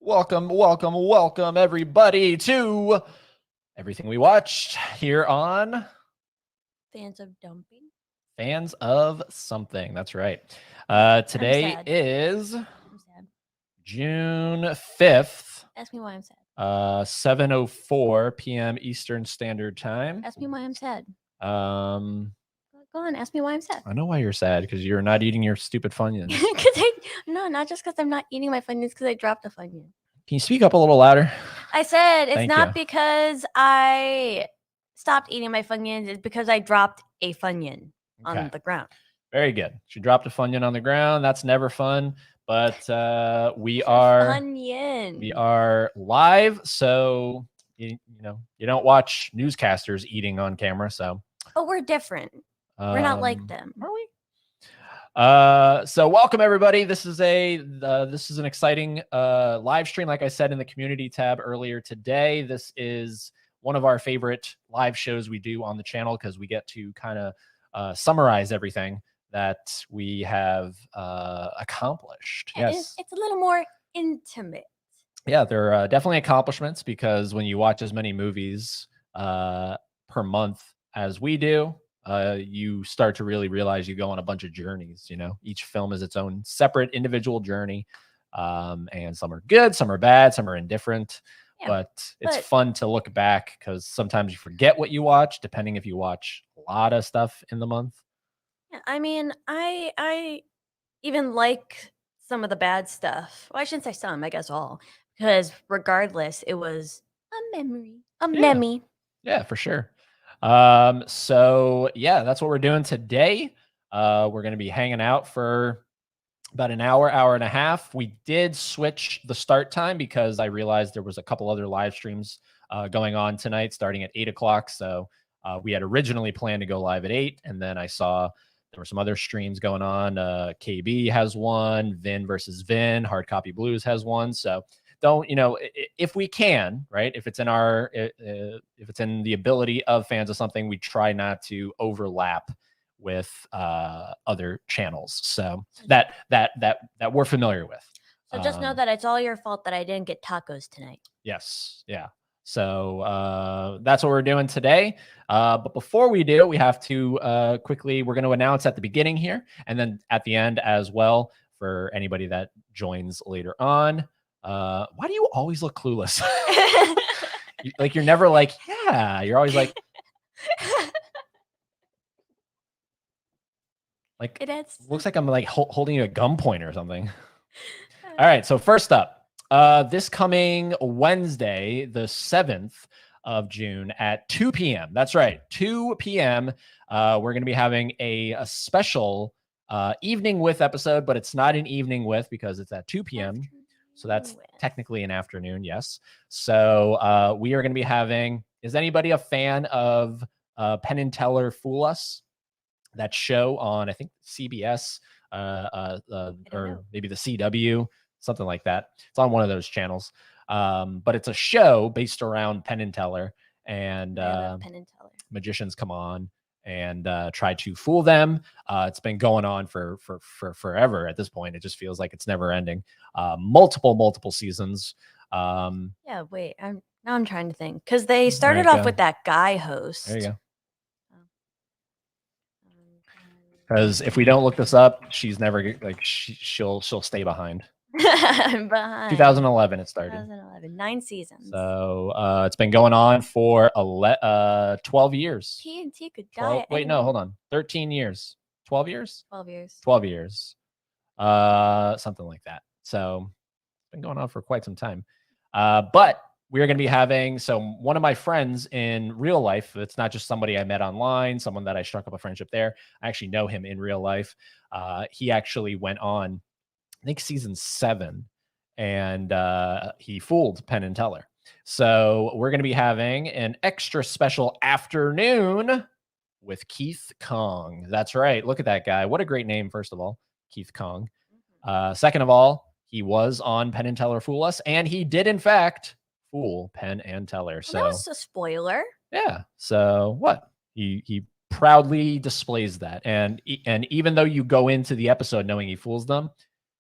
Welcome, everybody, to Everything We Watched here on Fans of Dumping. Fans of Something. That's right. Today is I'm sad. June 5th, Ask me why I'm sad. 7:04 p.m. Eastern Standard Time. Ask me why I'm sad. Um, Go on, ask me why I'm sad. I know why you're sad, because you're not eating your stupid Funyuns. No, not just because I'm not eating my Funyuns, because I dropped a Funyun. Can you speak up a little louder? I said it's Thank not you. because I stopped eating my Funyuns. It's because I dropped a Funyun on the ground. Very good. She dropped a Funyun on the ground. That's never fun. But we are live, so you don't watch newscasters eating on camera. So, but we're different. We're not like them, are we? So welcome everybody. This is an exciting live stream. Like I said in the community tab earlier today, this is one of our favorite live shows we do on the channel because we get to kind of summarize everything that we have accomplished. Yes, it's a little more intimate. Yeah, there are definitely accomplishments, because when you watch as many movies per month as we do, you start to really realize you go on a bunch of journeys. Each film is its own separate individual journey, and some are good, some are bad, some are indifferent. Yeah, but it's fun to look back, because sometimes you forget what you watch, depending if you watch a lot of stuff in the month. I mean, I even like some of the bad stuff. Well, I shouldn't say some, I guess all. Because regardless, it was a memory. Yeah, for sure. So yeah, that's what we're doing today. We're going to be hanging out for about an hour and a half. We did switch the start time because I realized there was a couple other live streams going on tonight starting at 8 o'clock. So we had originally planned to go live at 8, and then I saw there were some other streams going on. KB has one, Vin versus Vin, Hard Copy Blues has one. So don't, if we can, right, if it's in our if it's in the ability of Fans of Something, we try not to overlap with other channels, so that we're familiar with. So just know that it's all your fault that I didn't get tacos tonight. Yes. Yeah. So that's what we're doing today. But before we do, we have to quickly, we're going to announce at the beginning here, and then at the end as well, for anybody that joins later on. Why do you always look clueless? You're never like, yeah, you're always like it looks like I'm like holding you at gunpoint or something. All right, so first up, this coming Wednesday, the 7th of June at 2 p.m. That's right, 2 p.m. We're going to be having a special evening with episode, but it's not an evening with because it's at 2 p.m. So that's technically an afternoon, yes. So we are going to be having, is anybody a fan of Penn and Teller Fool Us? That show on, I think, CBS or maybe the CW, something like that. It's on one of those channels. But it's a show based around Penn and Teller, and Penn and Teller. magicians come on and try to fool them. It's been going on for forever at this point. It just feels like it's never ending. Multiple seasons. Yeah, wait. I'm trying to think, because they started off with that guy host. There you go. Because if we don't look this up, she's never like she'll stay behind. 2011 it started. 2011, 9 seasons. So it's been going on for 12 years. TNT could die. Wait, no, hold on. 13 years. 12 years? 12 years. 12 years. Something like that. So it's been going on for quite some time. But we're going to be having, so one of my friends in real life, it's not just somebody I met online, someone that I struck up a friendship there. I actually know him in real life. He actually went on, I think, season 7, and he fooled Penn and Teller. So we're going to be having an extra special afternoon with Keith Kong. That's right. Look at that guy. What a great name, first of all, Keith Kong. Second of all, he was on Penn and Teller Fool Us, and he did, in fact, fool Penn and Teller. So that was a spoiler. Yeah. So what? He proudly displays that, and even though you go into the episode knowing he fools them,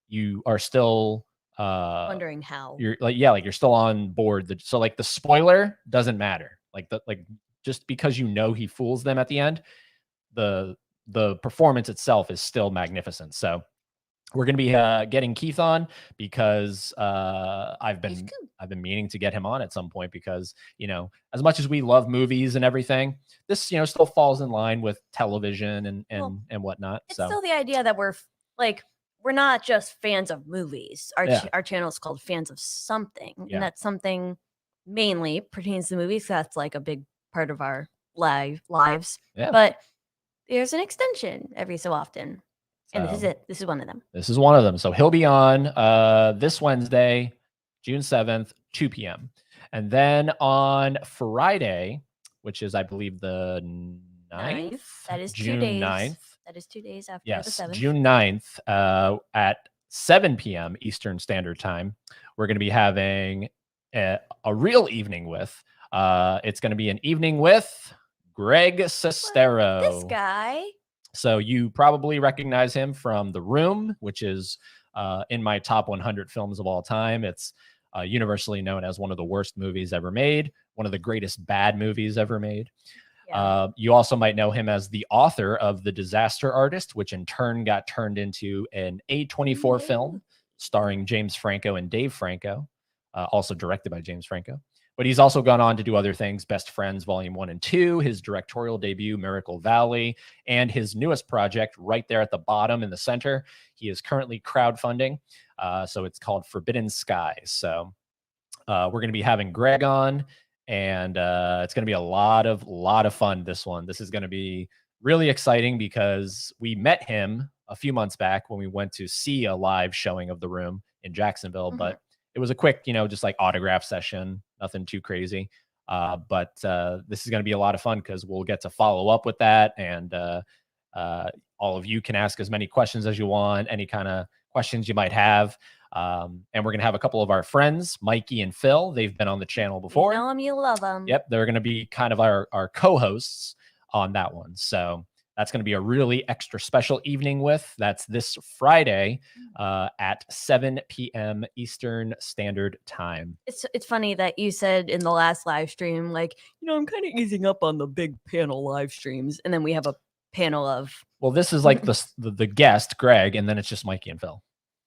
you are still Wondering how. you're like, yeah, like you're still on board. So like the spoiler doesn't matter. Like just because you know he fools them at the end, the performance itself is still magnificent. So we're going to be getting Keith on because I've been meaning to get him on at some point because, you know, as much as we love movies and everything, this, you know, still falls in line with television and whatnot. It's so still the idea that we're not just fans of movies. Our channel is called Fans of Something, and that something mainly pertains to movies. That's like a big part of our lives. Yeah. But there's an extension every so often. And this is it. This is one of them. This is one of them. So he'll be on this Wednesday, June 7th, 2 p.m. And then on Friday, which is, I believe, the 9th. That is June 2 days. 9th. That is 2 days after Yes, the 7th. June 9th at 7 p.m. Eastern Standard Time. We're going to be having a real evening with. It's going to be an evening with Greg Sestero. This guy. So you probably recognize him from The Room, which is in my top 100 films of all time. It's universally known as one of the worst movies ever made, one of the greatest bad movies ever made. Yeah. You also might know him as the author of The Disaster Artist, which in turn got turned into an A24 film starring James Franco and Dave Franco, also directed by James Franco. But he's also gone on to do other things, Best Friends Volume 1 and 2, his directorial debut, Miracle Valley, and his newest project right there at the bottom in the center. He is currently crowdfunding, so it's called Forbidden Skies. So we're going to be having Greg on, and it's going to be a lot of fun, this one. This is going to be really exciting because we met him a few months back when we went to see a live showing of The Room in Jacksonville, but it was a quick, you know, just like autograph session, nothing too crazy. But this is going to be a lot of fun because we'll get to follow up with that. And all of you can ask as many questions as you want, any kind of questions you might have. And we're going to have a couple of our friends, Mikey and Phil. They've been on the channel before. You know them, you love them. Yep. They're going to be kind of our co-hosts on that one. So that's going to be a really extra special evening with. That's this Friday at 7 p.m. Eastern Standard Time. It's funny that you said in the last live stream, like, you know, I'm kind of easing up on the big panel live streams. And then we have a panel of... Well, this is like the guest, Greg, and then it's just Mikey and Phil.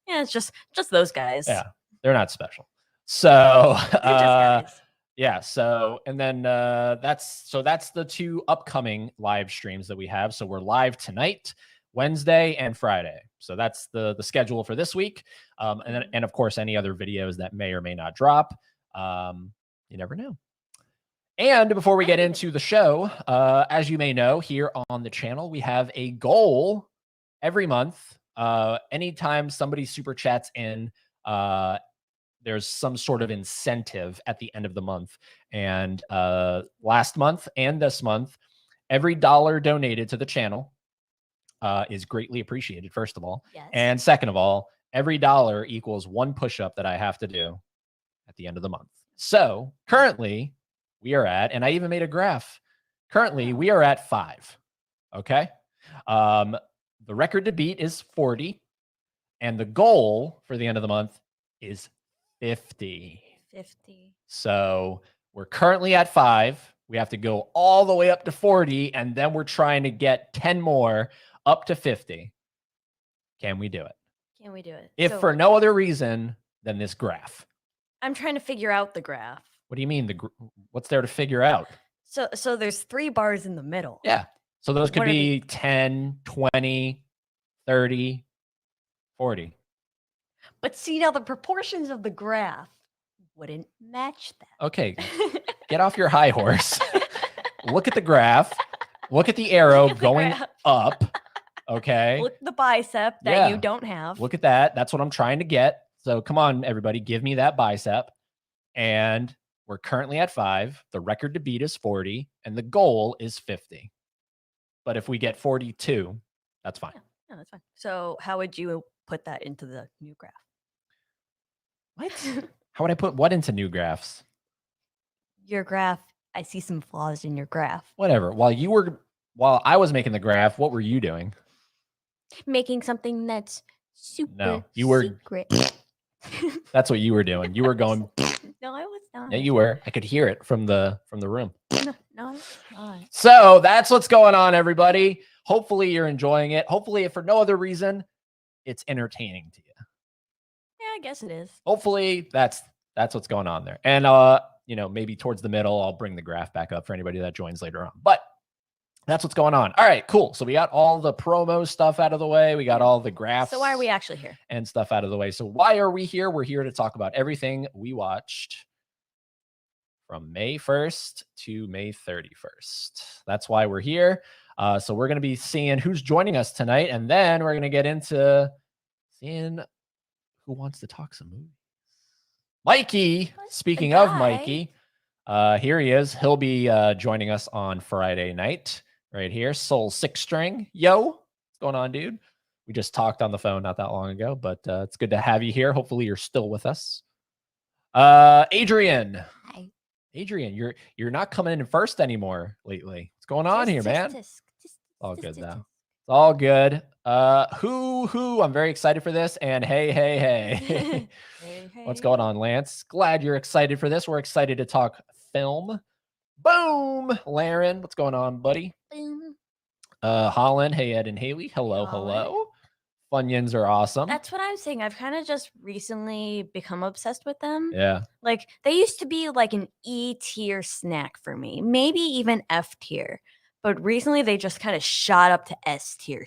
Yeah, it's just those guys. Yeah, they're not special. So... They're just guys. Yeah. So, and then that's the two upcoming live streams that we have. So we're live tonight, Wednesday and Friday. So that's the schedule for this week. And of course, any other videos that may or may not drop. You never know. And before we get into the show, as you may know, here on the channel, we have a goal every month. Anytime somebody super chats in, there's some sort of incentive at the end of the month. And last month and this month, every dollar donated to the channel is greatly appreciated, first of all. Yes. And second of all, every dollar equals one push-up that I have to do at the end of the month. So currently we are at, and I even made a graph, currently we are at 5. Okay. The record to beat is 40. And the goal for the end of the month is 50. So we're currently at 5. We have to go all the way up to 40, and then we're trying to get 10 more up to 50. Can we do it? Can we do it? If for no other reason than this graph. I'm trying to figure out the graph. What do you mean? What's there to figure out? So there's 3 bars in the middle. Yeah. So those could be 10, 20, 30, 40. But see, now the proportions of the graph wouldn't match that. Okay, get off your high horse. Look at the graph. Look at the arrow going up. Okay. Look at the bicep that you don't have. Look at that. That's what I'm trying to get. So come on, everybody, give me that bicep. And we're currently at 5. The record to beat is 40, and the goal is 50. But if we get 42, that's fine. Yeah, that's fine. So how would you put that into the new graph? What? How would I put what into new graphs? Your graph. I see some flaws in your graph. Whatever. While I was making the graph, what were you doing? Making something that's super No, you were secret. That's what you were doing. You were going. No, I was not. Yeah, you were. I could hear it from the room. No, not. So that's what's going on, everybody. Hopefully you're enjoying it. Hopefully, if for no other reason, it's entertaining to you. Yeah, I guess it is. Hopefully that's what's going on there. And maybe towards the middle, I'll bring the graph back up for anybody that joins later on. But that's what's going on. All right, cool. So we got all the promo stuff out of the way. We got all the graphs. So why are we actually here? And stuff out of the way. So why are we here? We're here to talk about everything we watched from May 1st to May 31st. That's why we're here. So we're going to be seeing who's joining us tonight. And then we're going to get into seeing who wants to talk some movies. Mikey, speaking of Mikey, here he is. He'll be joining us on Friday night right here. Soul Six String. Yo, what's going on, dude? We just talked on the phone not that long ago, but it's good to have you here. Hopefully you're still with us. Adrian. Hi. Adrian, you're not coming in first anymore lately. What's going on here, man? All good though. It's all good. Who? I'm very excited for this. And hey. What's going on, Lance? Glad you're excited for this. We're excited to talk film. Boom, Laren. What's going on, buddy? Boom. Holland. Hey, Ed and Haley. Hello. Funyuns are awesome. That's what I'm saying. I've kind of just recently become obsessed with them. Yeah. Like they used to be like an E tier snack for me, maybe even F tier. But recently they just kind of shot up to S tier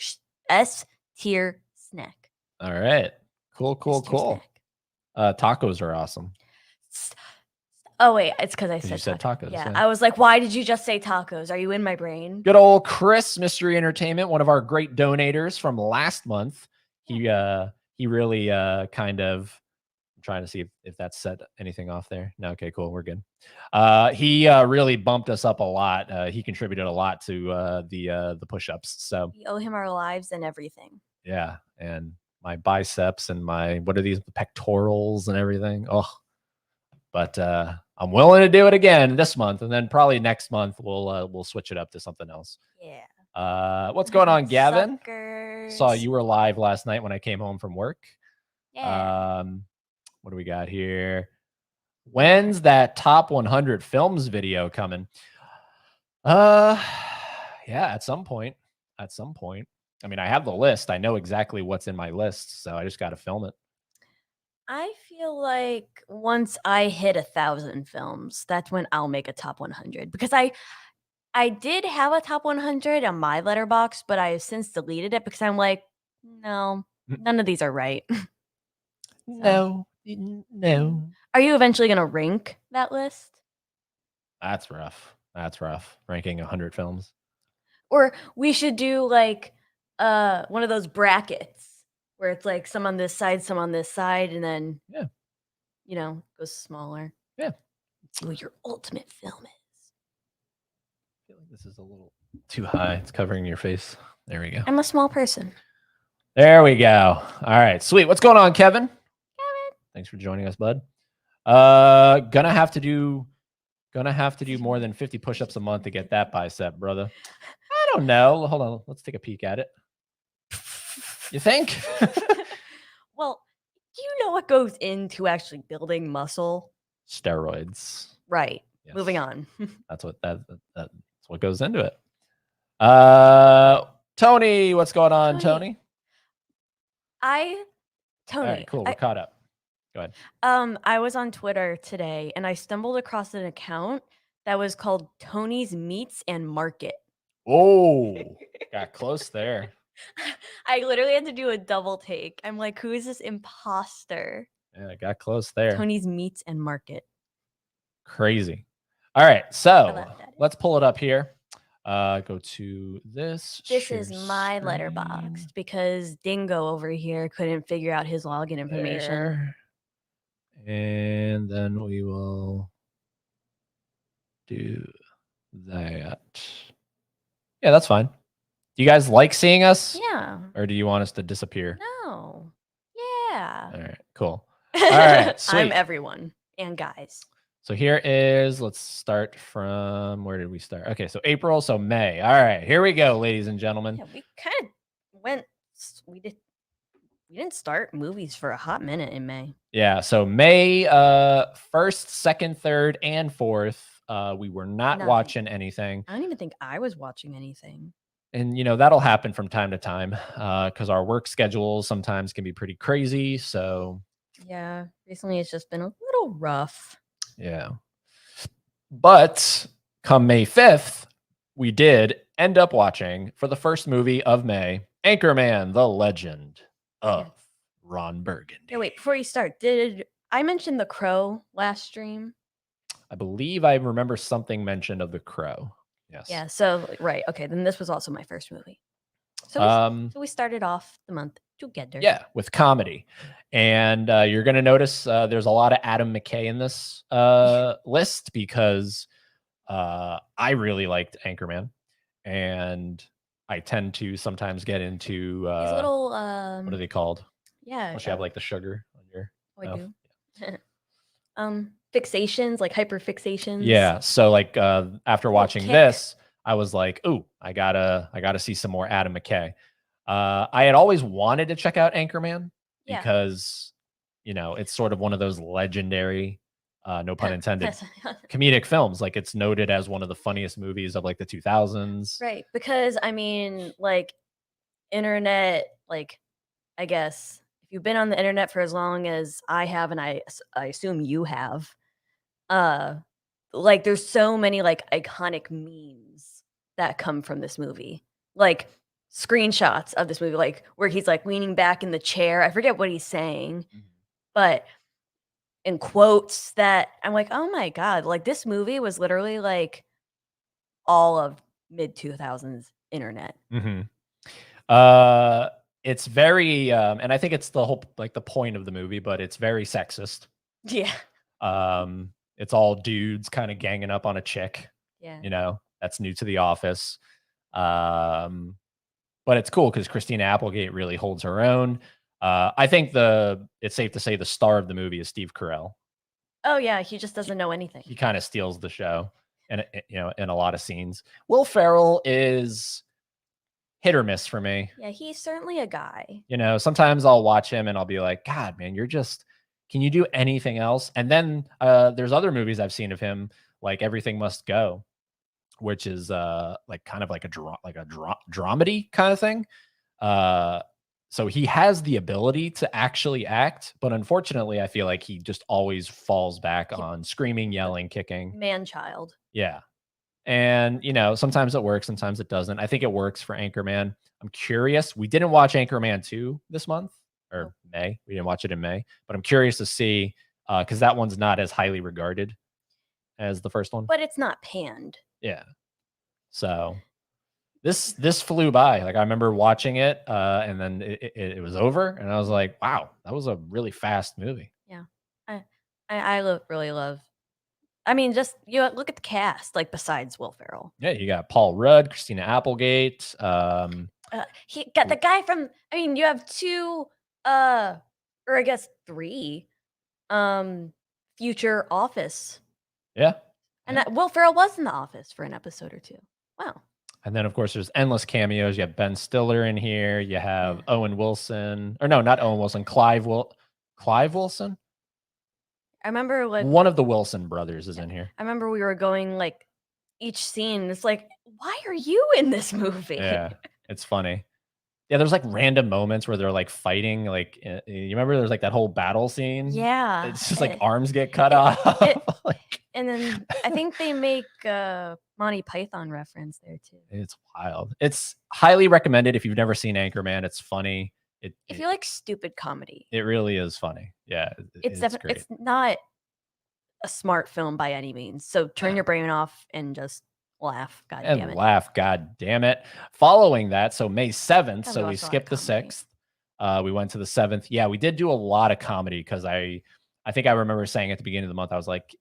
snack. All right. Cool. Tacos are awesome. Oh, wait. It's because I said tacos. Yeah. I was like, why did you just say tacos? Are you in my brain? Good old Chris, Mystery Entertainment, one of our great donators from last month. He really kind of, I'm trying to see if that set anything off there. No, okay, cool. We're good. He really bumped us up a lot. He contributed a lot to the push-ups. So we owe him our lives and everything. Yeah. And my biceps and what are these pectorals and everything. Oh, but I'm willing to do it again this month, and then probably next month we'll switch it up to something else. Yeah. What's going on, Gavin? Suckers. Saw you were live last night when I came home from work. Yeah. What do we got here? When's that top 100 films video coming? Yeah, at some point. I mean, I have the list. I know exactly what's in my list, so I just got to film it. I feel like once I hit 1,000 films, that's when I'll make a top 100, because I did have a top 100 on my Letterboxd, but I have since deleted it because I'm like, no, none of these are right. No. Are you eventually going to rank that list? That's rough. Ranking 100 films. Or we should do like one of those brackets where it's like some on this side, and then goes smaller. Yeah. See what your ultimate film is. I feel like this is a little too high. It's covering your face. There we go. I'm a small person. There we go. All right, sweet. What's going on, Kevin? Thanks for joining us, bud. Gonna have to do more than 50 push-ups a month to get that bicep, brother. I don't know. Hold on. Let's take a peek at it. You think? Well, do you know what goes into actually building muscle? Steroids. Right. Yes. Moving on. That's what goes into it. Tony, what's going on, Tony? Tony. All right, cool. We're caught up. Go ahead. I was on Twitter today and I stumbled across an account that was called Tony's Meats and Market. Oh, got close there. I literally had to do a double take. I'm like, who is this imposter? Yeah, got close there. Tony's Meats and Market. Crazy. All right, so let's pull it up here. Go to this. This is my Letterboxd because Dingo over here couldn't figure out his login information. There. And then we will do that. Yeah, that's fine. Do you guys like seeing us? Yeah. Or do you want us to disappear? No. Yeah. All right, cool. All right, sweet. I'm everyone and guys. So here is, let's start from, where did we start? Okay, so April, so May. All right, here we go, ladies and gentlemen. Yeah, we kind of went, we didn't didn't start movies for a hot minute in May. Yeah, so May 1st, 2nd, 3rd, and 4th, we were not watching anything. I don't even think I was watching anything. And, that'll happen from time to time because our work schedules sometimes can be pretty crazy. So, yeah, recently it's just been a little rough. Yeah. But come May 5th, we did end up watching for the first movie of May, Anchorman, The Legend of Ron Burgundy. Yeah, wait, before you start, did I mention The Crow last stream? I believe I remember something mentioned of The Crow. Yes. Yeah, so right. Okay, then this was also my first movie. So we started off the month together. Yeah, with comedy. And you're going to notice there's a lot of Adam McKay in this list because I really liked Anchorman. And I tend to sometimes get into these little what are they called? Yeah. Don't you have like the sugar on your mouth? I do. Fixations, like hyper fixations. Yeah. So like after watching this, I was like, "Ooh, I gotta see some more Adam McKay." I had always wanted to check out Anchorman because it's sort of one of those legendary, no pun intended, comedic films. Like it's noted as one of the funniest movies of like the 2000s. Right, because I mean, like internet, like I guess if you've been on the internet for as long as I have, and I assume you have, like there's so many like iconic memes that come from this movie, like screenshots of this movie, like where he's like leaning back in the chair. I forget what he's saying, but in quotes that I'm like, oh my god, like this movie was literally like all of mid 2000s internet. It's very and I think it's the whole like the point of the movie, but it's very sexist. Yeah. It's all dudes kind of ganging up on a chick. Yeah. That's new to The Office. But it's cool because Christina Applegate really holds her own. I think it's safe to say the star of the movie is Steve Carell. Oh yeah, he just doesn't know anything. He kind of steals the show, and in a lot of scenes. Will Ferrell is hit or miss for me. Yeah, he's certainly a guy. Sometimes I'll watch him and I'll be like, God, man, can you do anything else? And then there's other movies I've seen of him, like Everything Must Go, which is like kind of like a dramedy kind of thing. So he has the ability to actually act, but unfortunately, I feel like he just always falls back on screaming, yelling, kicking. Man-child. Yeah. And, sometimes it works, sometimes it doesn't. I think it works for Anchorman. I'm curious. We didn't watch Anchorman 2 this month or May. We didn't watch it in May, but I'm curious to see because that one's not as highly regarded as the first one. But it's not panned. Yeah. So this flew by. Like I remember watching it and then it was over and I was like, wow, that was a really fast movie. Yeah. I really love. I mean, just look at the cast, like besides Will Ferrell. Yeah, you got Paul Rudd, Christina Applegate. He got the guy from. I mean, you have two, or I guess three, future Office. Yeah, and Will Ferrell was in The Office for an episode or two. Wow. And then, of course, there's endless cameos. You have Ben Stiller in here. You have Owen Wilson, or no, not Owen Wilson, Clive Wilson. I remember one of the Wilson brothers is in here. I remember we were going like each scene. It's like, why are you in this movie? Yeah, it's funny. Yeah, there's like random moments where they're like fighting. Like, you remember there's like that whole battle scene? Yeah. It's just like arms get cut off. And then I think they make Monty Python reference there too. It's wild. It's highly recommended if you've never seen Anchorman. It's funny. If you like stupid comedy, it really is funny. Yeah, it's definitely. It's not a smart film by any means. So turn your brain off and just laugh. God damn it. Laugh. God damn it. Following that, so May 7th. So we skipped the 6th. We went to the 7th. Yeah, we did do a lot of comedy because I think I remember saying at the beginning of the month, I was like,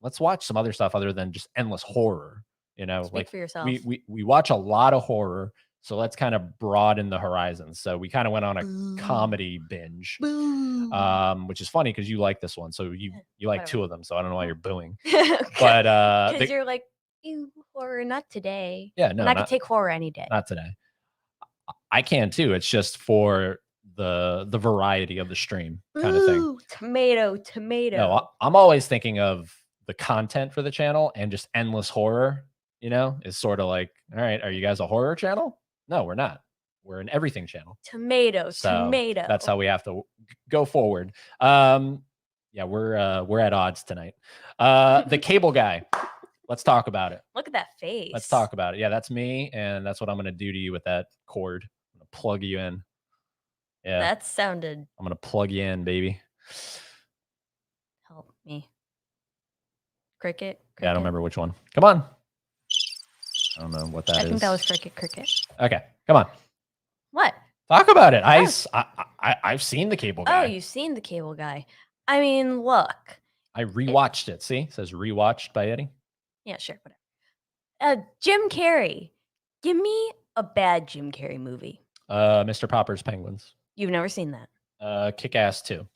let's watch some other stuff other than just endless horror. Speak like for yourself. We watch a lot of horror. So let's kind of broaden the horizons. So we kind of went on a comedy binge, which is funny because you like this one. So you like two of them. So I don't know why you're booing. But because you're like, ew, horror, not today. Yeah, no, and I could take horror any day. Not today. I can too. It's just for the variety of the stream kind of thing. Ooh, tomato. No, I'm always thinking of the content for the channel, and just endless horror, is sort of like, all right, are you guys a horror channel? No, we're not. We're an everything channel. Tomato. That's how we have to go forward. Yeah, we're at odds tonight. The Cable Guy. Let's talk about it. Look at that face. Let's talk about it. Yeah, that's me, and that's what I'm gonna do to you with that cord. I'm gonna plug you in. Yeah. That sounded. I'm gonna plug you in, baby. Help me. Cricket. Yeah, I don't remember which one. Come on. I don't know what that is. I think that was cricket. Okay, come on. What? Talk about it. I've seen the Cable Guy. Oh, you've seen the Cable Guy. I mean, look. I rewatched it. See, it says rewatched by Eddie. Yeah, sure, whatever. Jim Carrey. Give me a bad Jim Carrey movie. Mr. Popper's Penguins. You've never seen that. Kick-Ass 2.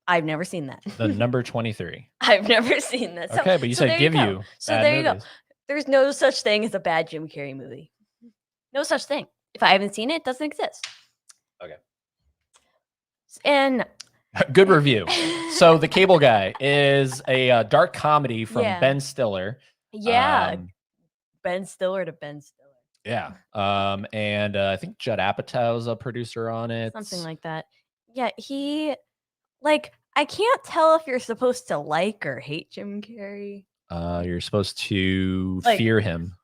I've never seen that. The number 23. I've never seen that. So, okay, but you said give you. So there you go. There's no such thing as a bad Jim Carrey movie. No such thing. If I haven't seen it, it doesn't exist. Okay. And good review. So The Cable Guy is a dark comedy from Ben Stiller. Yeah. Ben Stiller to Ben Stiller. Yeah. And I think Judd Apatow's a producer on it. Something like that. Yeah, I can't tell if you're supposed to like or hate Jim Carrey. You're supposed to fear him.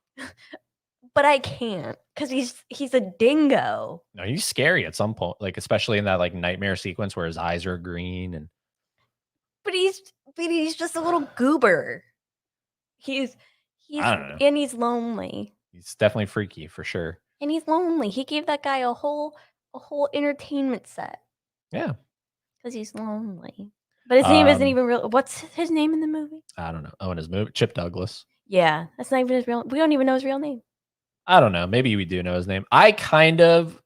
But I can't, because he's a dingo. No, he's scary at some point, especially in that nightmare sequence where his eyes are green But he's just a little goober. He's I don't know. And he's lonely. He's definitely freaky for sure. And he's lonely. He gave that guy a whole entertainment set. Yeah. Because he's lonely. But his name isn't even real. What's his name in the movie? I don't know. Oh, in his movie? Chip Douglas. Yeah. That's not even his real. We don't even know his real name. I don't know. Maybe we do know his name. I kind of,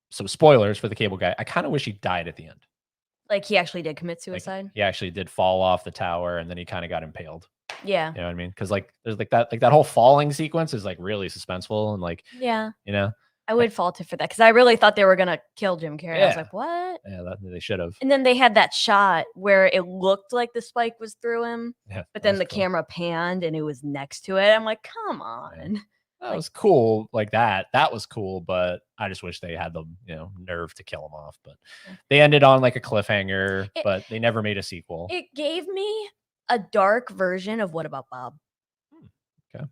some spoilers for the Cable Guy. I kind of wish he died at the end. He actually did commit suicide? He actually did fall off the tower, and then he kind of got impaled. Yeah. You know what I mean? Because there's that whole falling sequence is really suspenseful and yeah. I would fault it for that because I really thought they were gonna kill Jim Carrey. I was like, what? Yeah, they should have. And then they had that shot where it looked like the spike was through him, but then the camera panned and it was next to it. I'm like, come on. Yeah. That was cool. That was cool, but I just wish they had the nerve to kill him off. But they ended on a cliffhanger, but they never made a sequel. It gave me a dark version of What About Bob? Okay.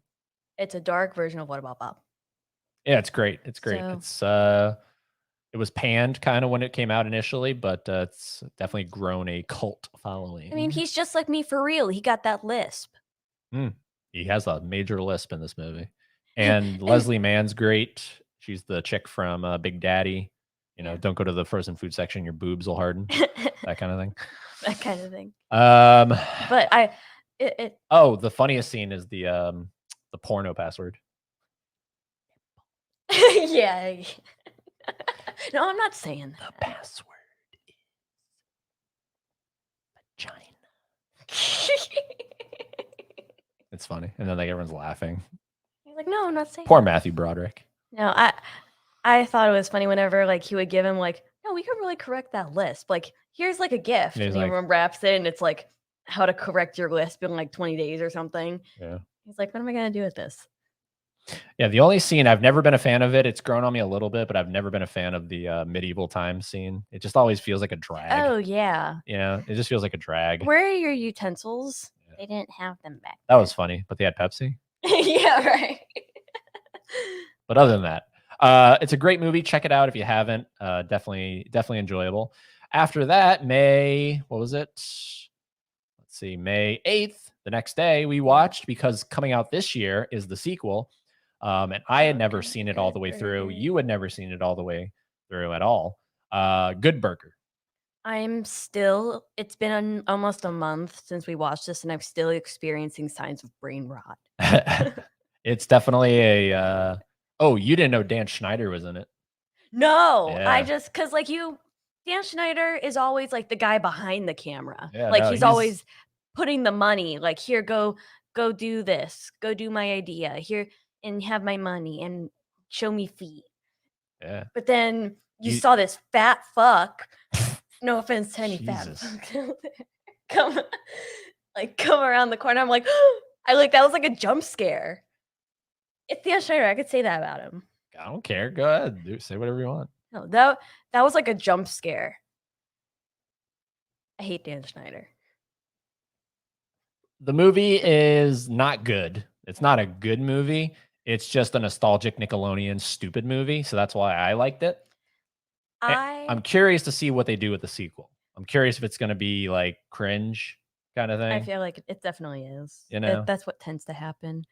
It's a dark version of What About Bob? Yeah, it's great. It's great. It was panned kind of when it came out initially, but it's definitely grown a cult following. I mean, he's just like me for real. He got that lisp. He has a major lisp in this movie. And Leslie Mann's great. She's the chick from Big Daddy. Don't go to the frozen food section. Your boobs will harden. That kind of thing. That kind of thing. But the funniest scene is the porno password. Yeah. No, I'm not saying that. The password is vagina. It's funny. And then everyone's laughing. He's like, no, I'm not saying Poor Matthew Broderick. No, I thought it was funny whenever he would give him no, we can really correct that lisp. Here's a gift. And he wraps it and it's how to correct your lisp in 20 days or something. Yeah. He's like, what am I gonna do with this? Yeah, the only scene I've never been a fan of it. It's grown on me a little bit, but I've never been a fan of the medieval times scene. It just always feels like a drag. Oh yeah. It just feels like a drag. Where are your utensils? Yeah. They didn't have them back. That was funny, but they had Pepsi. Yeah, right. But other than that, it's a great movie. Check it out if you haven't. Definitely enjoyable. After that, May 8th, the next day, we watched, because coming out this year is the sequel. And I had never seen it all the way through. You had never seen it all the way through at all. Good Burger. It's been almost a month since we watched this, and I'm still experiencing signs of brain rot. It's definitely a, you didn't know Dan Schneider was in it. No, yeah. Because Dan Schneider is always the guy behind the camera. Yeah, he's always putting the money, here, go do this, go do my idea here and have my money and show me feet. Yeah. But then you saw this fat fuck. No offense to any fat fuck. come around the corner. I'm like, that was like a jump scare. It's Dan Schneider. I could say that about him. I don't care. Go ahead. Say whatever you want. No, that was like a jump scare. I hate Dan Schneider. The movie is not good. It's not a good movie. It's just a nostalgic Nickelodeon stupid movie. So that's why I liked it. I'm curious to see what they do with the sequel. I'm curious if it's going to be like cringe kind of thing. I feel like it definitely is. You know, that's what tends to happen.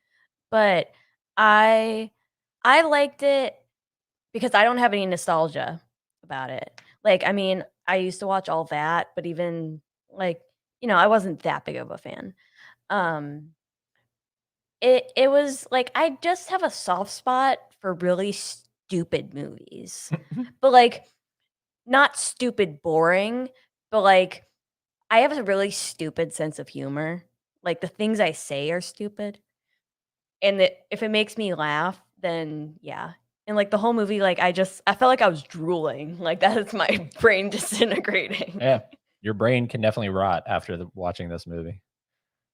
But I liked it because I don't have any nostalgia about it. Like, I mean, I used to watch all that, but even like, I wasn't that big of a fan. It was like I just have a soft spot for really stupid movies. But like not stupid boring, but like I have a really stupid sense of humor. Like the things I say are stupid. And if it makes me laugh, then yeah. And like the whole movie, like I felt like I was drooling. Like that is my brain disintegrating. Yeah. Your brain can definitely rot after watching this movie.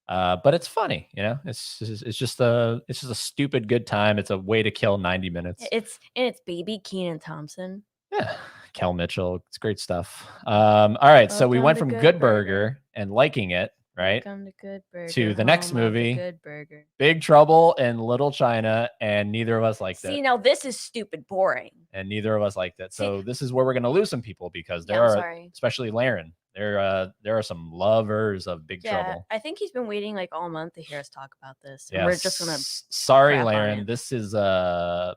But it's funny, it's just a stupid good time. It's a way to kill 90 minutes. It's baby Kenan Thompson. Yeah. Kel Mitchell. It's great stuff. All right. So we went from Good Burger and liking it, right? Welcome to Good Burger. To the next movie, Good Burger. Big Trouble in Little China, and neither of us liked it. See, now this is stupid boring. And neither of us liked it. So this is where we're going to lose some people because there are, especially Laren, there are some lovers of Big Trouble. I think he's been waiting like all month to hear us talk about this. And we're just going to sorry, Laren. This is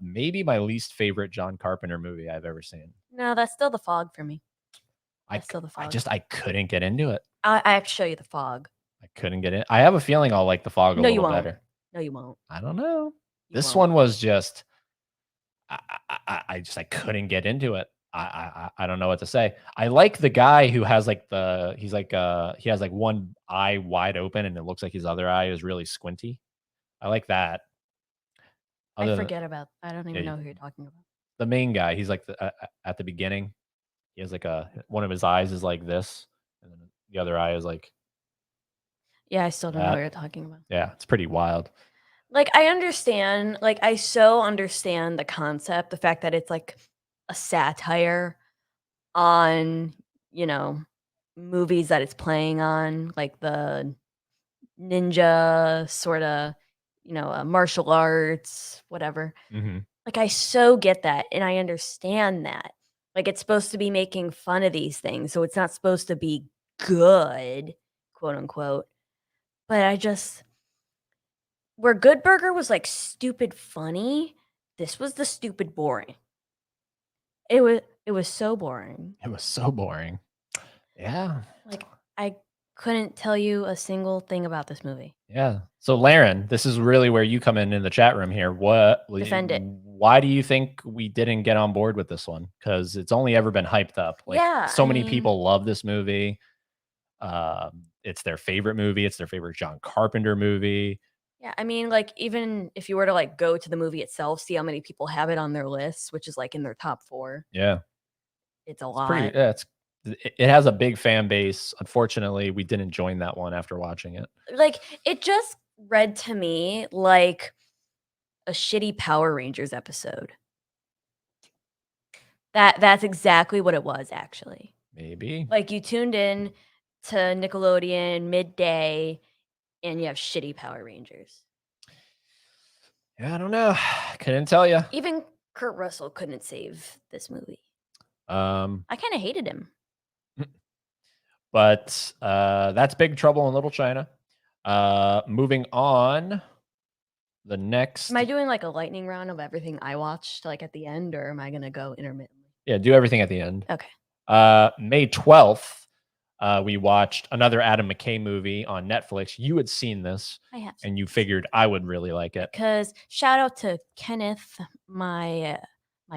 maybe my least favorite John Carpenter movie I've ever seen. No, that's still The Fog for me. Still The Fog. I couldn't get into it. I have to show you The Fog. I couldn't get in. I have a feeling I'll like The Fog a little better. No, you won't. I don't know. This one was just I couldn't get into it. I don't know what to say. I like the guy who has like he has like one eye wide open and it looks like his other eye is really squinty. I like that. I forget about. I don't even know who you're talking about. The main guy. He's like at the beginning. He has like one of his eyes is like this, and then the other eye is like. Yeah, I still don't know what you're talking about. Yeah, it's pretty wild. Like I understand. Like I so understand the concept, the fact that it's like a satire on movies that it's playing on, like the ninja sort of martial arts, whatever. Like I so get that and I understand that. Like it's supposed to be making fun of these things, so it's not supposed to be good, quote unquote. But where Good Burger was like stupid funny, this was the stupid boring. It was so boring. It was so boring. Yeah. Like I couldn't tell you a single thing about this movie. Yeah. So Laren, this is really where you come in the chat room here. Defend it. Why do you think we didn't get on board with this one? Because it's only ever been hyped up. Like so many people love this movie. It's their favorite movie. It's their favorite John Carpenter movie. Yeah, I mean, like even if you were to like go to the movie itself, see how many people have it on their lists, which is like in their top 4. Yeah, it's a lot. It has a big fan base. Unfortunately, we didn't join that one after watching it. Like it just read to me like a shitty Power Rangers episode. That's exactly what it was, actually. Maybe. Like you tuned in to Nickelodeon midday and you have shitty Power Rangers. Yeah, I don't know. Couldn't tell you. Even Kurt Russell couldn't save this movie. I kind of hated him. But that's Big Trouble in Little China. Moving on. The next. Am I doing like a lightning round of everything I watched like at the end, or am I going to go intermittently? Yeah, do everything at the end. Okay. May 12th, we watched another Adam McKay movie on Netflix. You had seen this. I have. And you figured I would really like it. Because shout out to Kenneth, my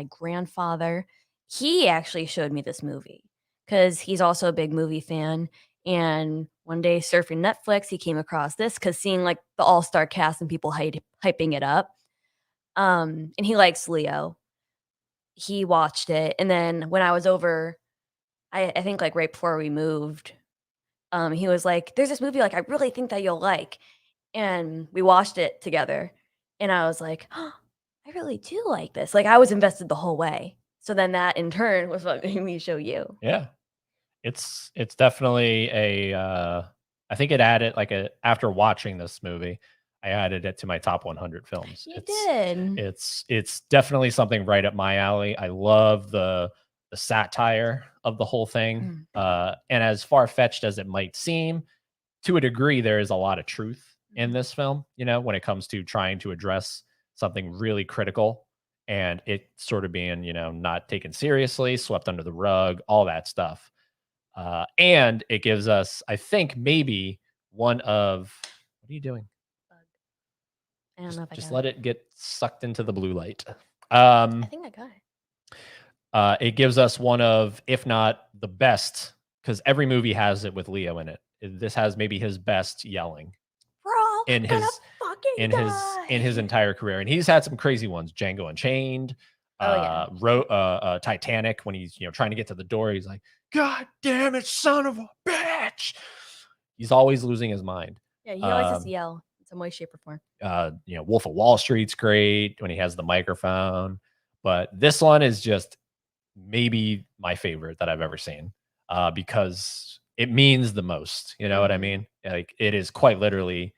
grandfather. He actually showed me this movie because he's also a big movie fan. And one day surfing Netflix, he came across this because seeing like the all-star cast and people hyping it up. And he likes Leo. he watched it, and then when I was over, I think, like, right before we moved, he was like, "There's this movie, like, I really think that you'll like." And we watched it together, and I was like, "Oh, I really do like this." Like, I was invested the whole way. So then that in turn was what made me show you. Yeah. It's definitely I think it added like a after watching this movie, I added it to my top 100 films. You It's did. it's definitely something right up my alley. I love the satire of the whole thing. Mm. And as far-fetched as it might seem, to a degree there is a lot of truth in Mhm. this film, when it comes to trying to address something really critical and it sort of being, not taken seriously, swept under the rug, all that stuff. And it gives us, I think, maybe one of what are you doing? Bug. I don't Just know if I just got let it. it get sucked into the blue light. I think I got it. It gives us one of, if not the best, because every movie has it with Leo in it. This has maybe his best yelling We're all in gonna his fucking in his die. entire career, and he's had some crazy ones. Django Unchained, Oh, yeah. Titanic, when he's trying to get to the door, he's like, "God damn it, son of a bitch!" He's always losing his mind. Yeah, he always has to Um, yell in some way, shape, or form. Wolf of Wall Street's great when he has the microphone, but this one is just maybe my favorite that I've ever seen, because it means the most. You know what I Mhm. mean? Like it is quite literally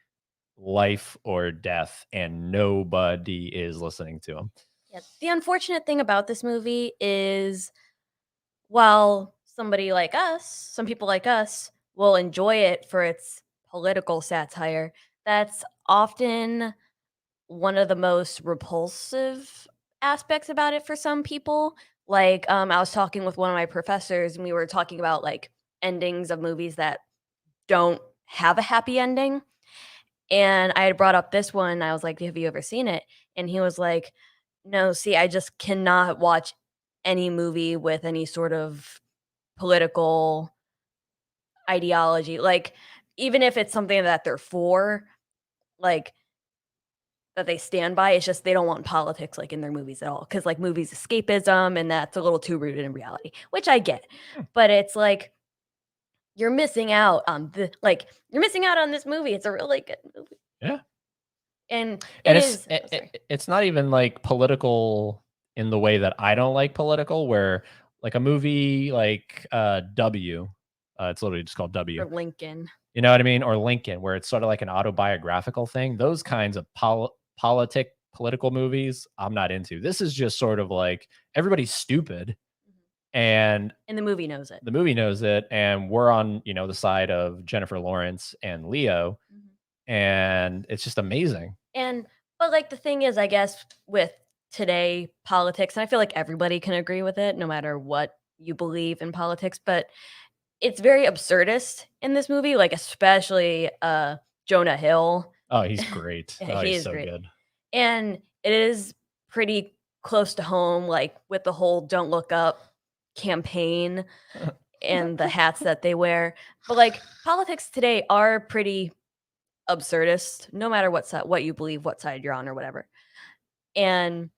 life or death, and nobody is listening to him. Yeah, the unfortunate thing about this movie is while somebody like us, some people like us, will enjoy it for its political satire, that's often one of the most repulsive aspects about it for some people. Like, I was talking with one of my professors, and we were talking about like endings of movies that don't have a happy ending. And I had brought up this one. I was like, "Have you ever seen it?" And he was like, "No, see, I just cannot watch any movie with any sort of political ideology. Like, even if it's something that they're for, like, that they stand by, it's just they don't want politics, like, in their movies at all. Because like, movies escapism, and that's a little too rooted in reality, which I get. Hmm. But it's like, you're missing out on this movie. It's a really good movie, Yeah, and it and is oh, sorry. it's not even like political in the way that I don't like political. Where like a movie like W, it's literally just called For W. Lincoln. You know what I mean? Or Lincoln, where it's sort of like an autobiographical thing. Those kinds of political movies, I'm not into. This is just sort of like everybody's stupid, Mhm. and And the movie knows it. the movie knows it, and we're on the side of Jennifer Lawrence and Leo, Mhm. and it's just amazing. And but, like, the thing is, I guess, with today politics, and I feel like everybody can agree with it no matter what you believe in politics, but it's very absurdist in this movie, like, especially, Jonah Hill. Oh, he's great. Oh, He he's is so great. good. And it is pretty close to home, like, with the whole "Don't Look Up" campaign and the hats that they wear. But, like, politics today are pretty absurdist, no matter what you believe, what side you're on or whatever. And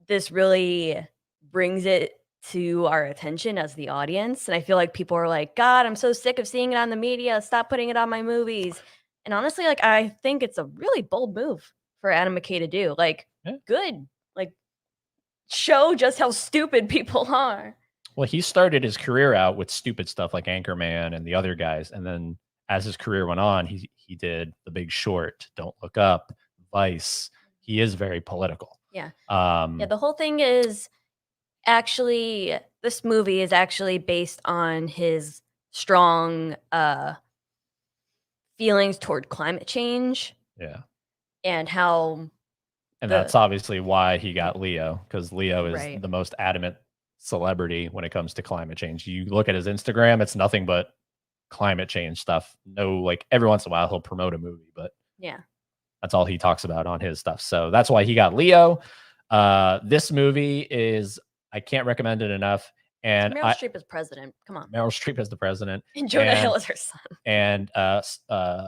this really brings it to our attention as the audience, and I feel like people are like, "God, I'm so sick of seeing it on the media. Stop putting it on my movies." And honestly, like, I think it's a really bold move for Adam McKay to do. Like, Yeah. good. Like, show just how stupid people are. Well, he started his career out with stupid stuff like Anchorman and the other guys, and then as his career went on, he did The Big Short, Don't Look Up, Vice. He is very political. Yeah. Yeah, Um, the whole thing is actually this movie is actually based on his strong, feelings toward climate change yeah. and how And the that's obviously why he yeah, got Leo, because Leo is right. the most adamant celebrity when it comes to climate change. You look at his Instagram, it's nothing but climate change stuff. No, like every once in a while he'll promote a movie, but Yeah. that's all he talks about on his stuff. So that's why he got Leo. This movie is, I can't recommend it enough. And Meryl Streep is president, come on. Meryl Streep as the president. And Jonah And Hill is her son.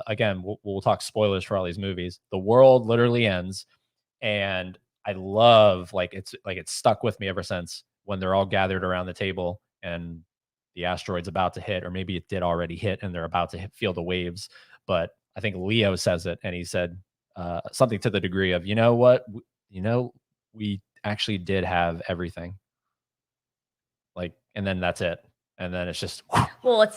again, we'll talk spoilers for all these movies. The world literally ends, and I love, like, it's stuck with me ever since. when they're all gathered around the table and the asteroid's about to hit, or maybe it did already hit and they're about to feel the waves. But I think Leo says it, and he said something to the degree of, you know what, we actually did have everything. Like, and then that's it. And then it's just, well,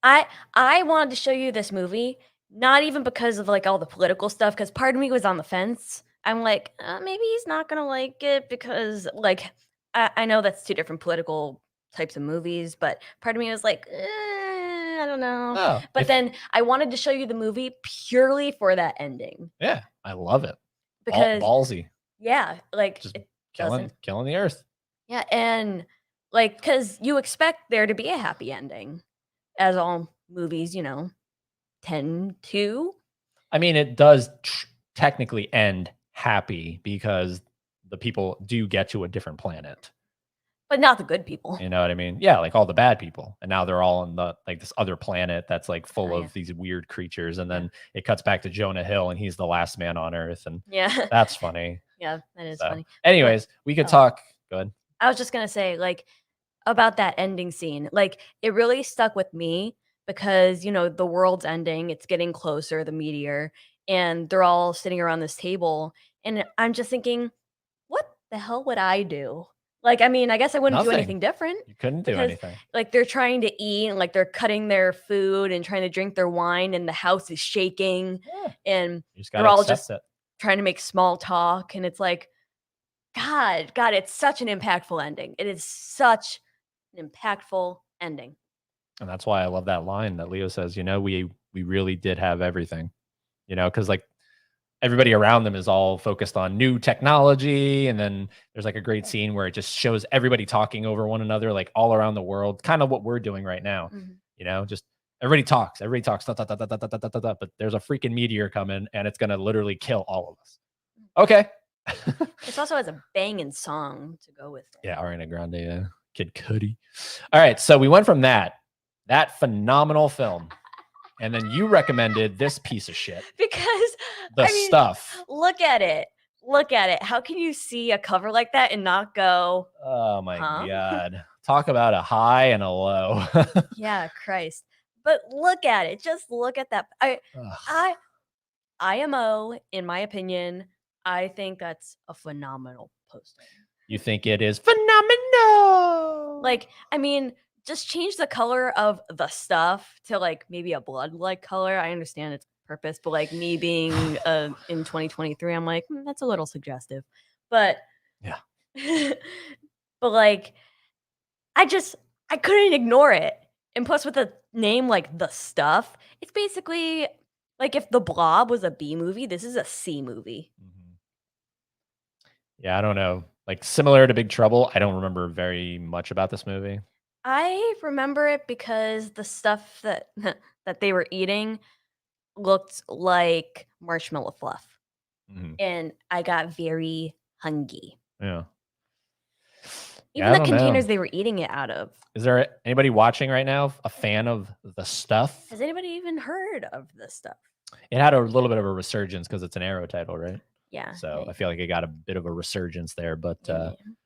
I wanted to show you this movie, not even because of like all the political stuff, because part of me was on the fence. I'm like, maybe he's not gonna like it because like I know that's two different political types of movies, but part of me was like, I don't know. oh, But then I wanted to show you the movie purely for that ending. Yeah, I love it. Because ballsy. Yeah, like just it killing the earth. Yeah, and like because you expect there to be a happy ending, as all movies, tend to. I mean, it does technically end happy because the people do get to a different planet. But not the good people. You know what I mean? Yeah, like all the bad people. And now they're all on this other planet that's like full of these weird creatures. And then it cuts back to Jonah Hill and he's the last man on Earth. And that's funny. Yeah, that is funny. Anyways, we could talk. Go ahead. I was just going to say, like, about that ending scene. Like, it really stuck with me because, the world's ending. It's getting closer, the meteor. And they're all sitting around this table. And I'm just thinking, what the hell would I do? Like, I mean, I guess I wouldn't do anything different. You couldn't do anything. Like, they're trying to eat and like they're cutting their food and trying to drink their wine and the house is shaking. Yeah. And they're all just trying to make small talk. And it's like, God, it's such an impactful ending. It is such an impactful ending. And that's why I love that line that Leo says, we really did have everything, because like everybody around them is all focused on new technology. And then there's like a great scene where it just shows everybody talking over one another, like all around the world, kind of what we're doing right now. Just everybody talks, but there's a freaking meteor coming and it's going to literally kill all of us. Okay. It also has a banging song to go with it. Yeah, Ariana Grande, Kid Cudi. All right, so we went from that phenomenal film, and then you recommended this piece of shit because stuff. Look at it. How can you see a cover like that and not go, oh my God, talk about a high and a low. Yeah, Christ. But look at it. Just look at that. IMO, in my opinion, I think that's a phenomenal poster. You think it is phenomenal? Like, I mean, just change the color of the stuff to like maybe a blood-like color. I understand its purpose, but like me being in 2023, I'm like, that's a little suggestive. But yeah. But like, I couldn't ignore it. And plus with a name like The Stuff, it's basically like if The Blob was a B movie, this is a C movie. Yeah, I don't know. Like similar to Big Trouble, I don't remember very much about this movie. I remember it because the stuff that that they were eating looked like marshmallow fluff. And I got very hungry. Yeah. Even the containers they were eating it out of. Is there anybody watching right now a fan of The Stuff? Has anybody even heard of The Stuff? It had a little bit of a resurgence because it's an Arrow title, right? Yeah. So I feel like it got a bit of a resurgence there. But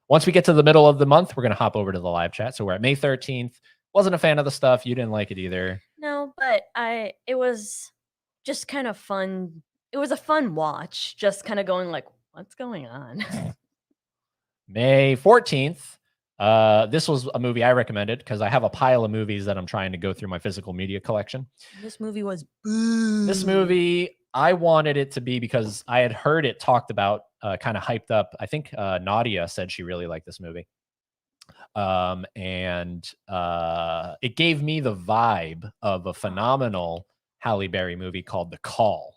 once we get to the middle of the month, we're going to hop over to the live chat. So we're at May 13th. Wasn't a fan of The Stuff. You didn't like it either. No, but it was just kind of fun. It was a fun watch, just kind of going like, what's going on? May 14th. This was a movie I recommended because I have a pile of movies that I'm trying to go through my physical media collection. This movie was This movie, I wanted it to be because I had heard it talked about, kind of hyped up. I think Nadia said she really liked this movie. And it gave me the vibe of a phenomenal Halle Berry movie called The Call,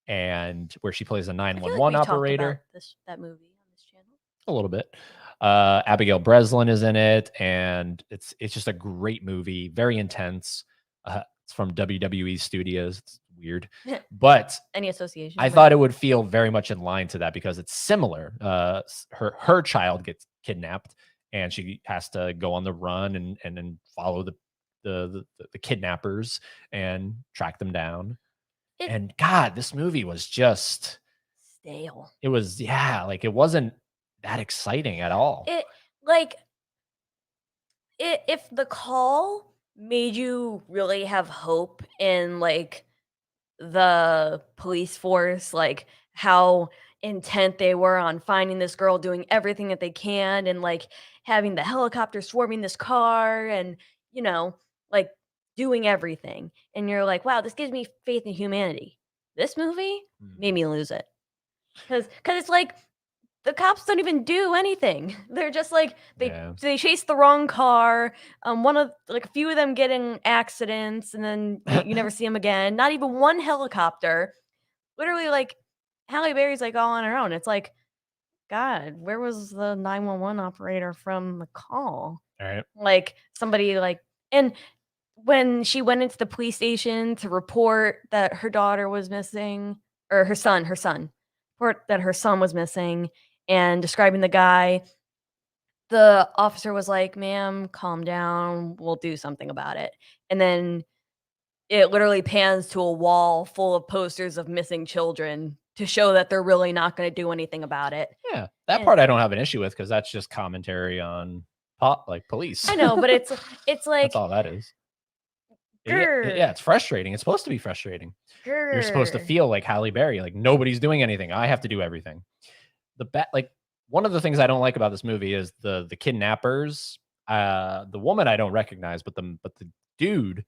and where she plays a 911 operator. That movie on this channel a little bit. Abigail Breslin is in it, and it's just a great movie, very intense. It's from WWE Studios. It's weird, but any association? I thought it would feel very much in line to that because it's similar. Her child gets kidnapped, and she has to go on the run and then follow the kidnappers and track them down. And God, this movie was just stale. It was, like it wasn't that exciting at all. It like if the call made you really have hope in like the police force, like how intent they were on finding this girl, doing everything that they can, and like having the helicopter swarming this car, and you know, like doing everything. And you're like, wow, this gives me faith in humanity. This movie made me lose it because it's like the cops don't even do anything. They're just like Yeah. they chase the wrong car. One of like a few of them get in accidents, and then you never see them again. Not even one helicopter. Literally, like Halle Berry's like all on her own. It's like, God, where was the 911 operator from the call? All right. Like somebody like, and when she went into the police station to report that her daughter was missing, or her son, report that her son was missing, and describing the guy, the officer was like, "Ma'am, calm down. We'll do something about it." And then it literally pans to a wall full of posters of missing children to show that they're really not going to do anything about it. Yeah, that And part I don't have an issue with because that's just commentary on like police. I know, but it's That's like, all that is. Yeah, grr, it's frustrating. It's supposed to be frustrating. You're supposed to grr. feel like Halle Berry, like nobody's doing anything. I have to do everything. Like one of the things I don't like about this movie is the kidnappers. The woman I don't recognize, but the dude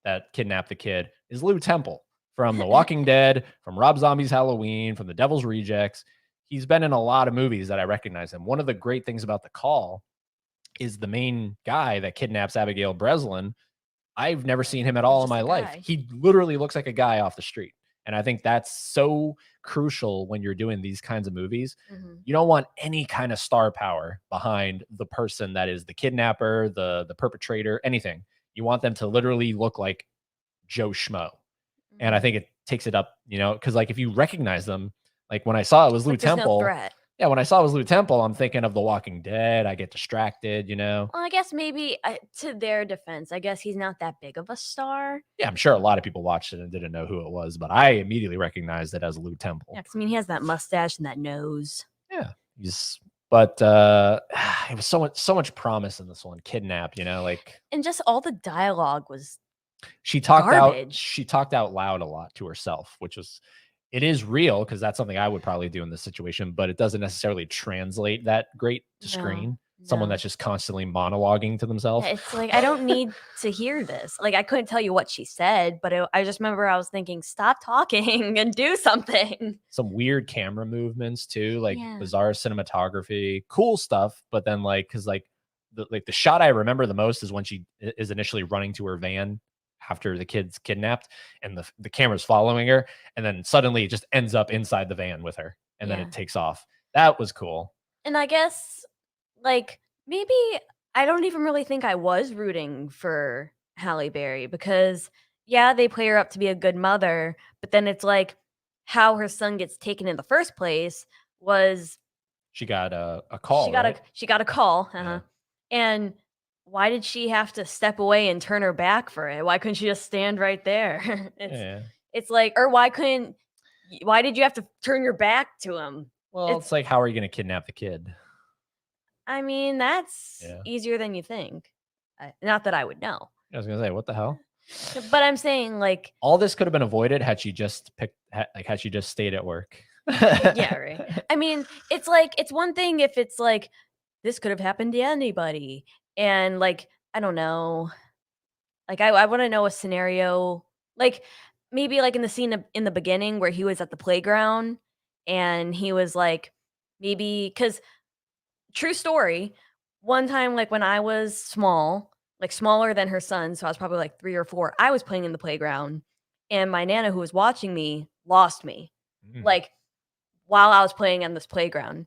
that kidnapped the kid is Lou Temple from The Walking Dead, from Rob Zombie's Halloween, from The Devil's Rejects. He's been in a lot of movies that I recognize him. One of the great things about The Call is the main guy that kidnaps Abigail Breslin. I've never seen him at all in Just my a life. guy. He literally looks like a guy off the street. And I think that's so crucial when you're doing these kinds of movies. Mhm. You don't want any kind of star power behind the person that is the kidnapper, the perpetrator, anything. You want them to literally look like Joe Schmo. And I Mhm. think it takes it up, because like if you recognize them, like when I saw it was It's Lou like there's no Temple. threat. Yeah, when I saw it was Lou Temple, I'm thinking of The Walking Dead. I get distracted. Well, I guess maybe to their defense, I guess he's not that big of a star. Yeah, I'm sure a lot of people watched it and didn't know who it was, but I immediately recognized it as Lou Temple. Yeah, 'cause, I mean, he has that mustache and that nose. Yeah, but it was so much promise in this one. Kidnap, like And just all the dialogue was she talked out garbage. she talked out loud a lot to herself, which was it is real because that's something I would probably do in this situation, but it doesn't necessarily translate that great to No, screen. Someone no. that's just constantly monologuing to Yeah, themselves. it's like, I don't need to hear this. Like, I couldn't tell you what she said, but I just remember I was thinking, "Stop talking and do something." Some weird camera movements too, like Yeah. bizarre cinematography, cool stuff. But then because the shot I remember the most is when she is initially running to her van after the kid's kidnapped, and the camera's following her, and then suddenly it just ends up inside the van with her, and then Yeah. it takes off. That was cool. And I guess, like, maybe I don't even really think I was rooting for Halle Berry because, yeah, they play her up to be a good mother, but then it's like how her son gets taken in the first place was She got a call, right? she got a call, Yeah. and why did she have to step away and turn her back for it? Why couldn't she just stand right there? Yeah. It's like, or why did you have to turn your back to him? Well, It's it's like, how are you going to kidnap the kid? I mean, that's Yeah. easier than you think. Not that I would know, I was going to say, what the hell? but I'm saying, like, All this could have been avoided had she just had she just stayed at work. yeah, right. I mean, it's like it's one thing if it's like this could have happened to anybody, and like I don't know, like I want to know a scenario, like maybe like in the scene in the beginning where he was at the playground and he was like maybe because true story. One time, like when I was small, like smaller than her son, so I was probably like 3 or 4, I was playing in the playground and my nana who was watching me lost me, Mm. like while I was playing on this playground.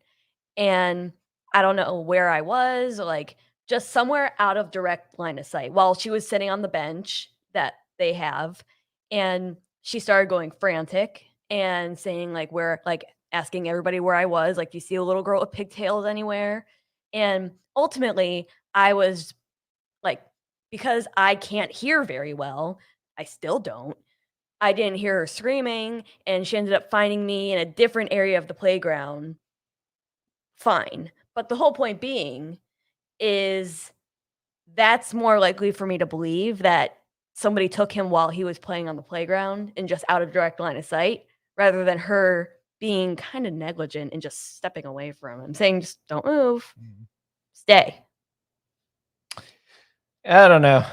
And I don't know where I was, like just somewhere out of direct line of sight while she was sitting on the bench that they have. And she started going frantic and saying, like, where, like, asking everybody where I was, like, do you see a little girl with pigtails anywhere? And ultimately, I was like, because I can't hear very well, I still don't. I didn't hear her screaming, and she ended up finding me in a different area of the playground. Fine. But the whole point being is that's more likely for me to believe that somebody took him while he was playing on the playground and just out of direct line of sight, rather than her being kind of negligent and just stepping away from him, saying, "Just don't move, stay." I don't know.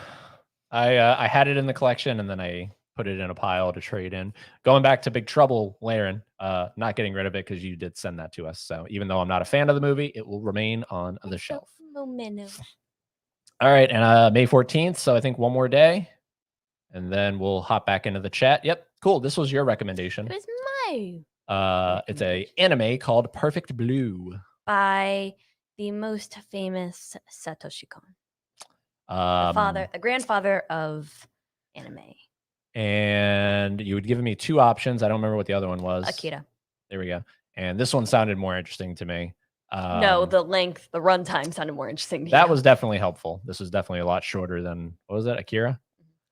I had it in the collection and then I put it in a pile to trade in. Going back to Big Trouble, Laren, not getting rid of it because you did send that to us. So even though I'm not a fan of the movie, it will remain on the shelf. All right, and May 14th. So I think one more day, and then we'll hop back into the chat. Yep, cool. This was your recommendation. It was my. It's a anime called Perfect Blue by the most famous Satoshi Kon. The grandfather of anime. And you had given me two options. I don't remember what the other one was. Akira. There we go. And this one sounded more interesting to me. No, the runtime sounded more interesting. That was definitely helpful. This was definitely a lot shorter than, what was it, Akira?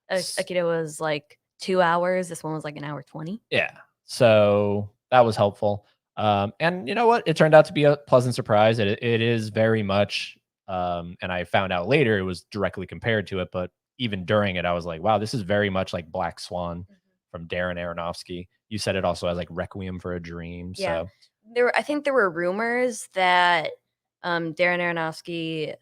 Akira was like 2 hours. This one was like 1:20. Yeah. So that was helpful. And you know what? It turned out to be a pleasant surprise. It is very much, and I found out later it was directly compared to it, but even during it, I was like, wow, this is very much like Black Swan from Darren Aronofsky. You said it also has like Requiem for a Dream. Yeah. So I think there were rumors that Darren Aronofsky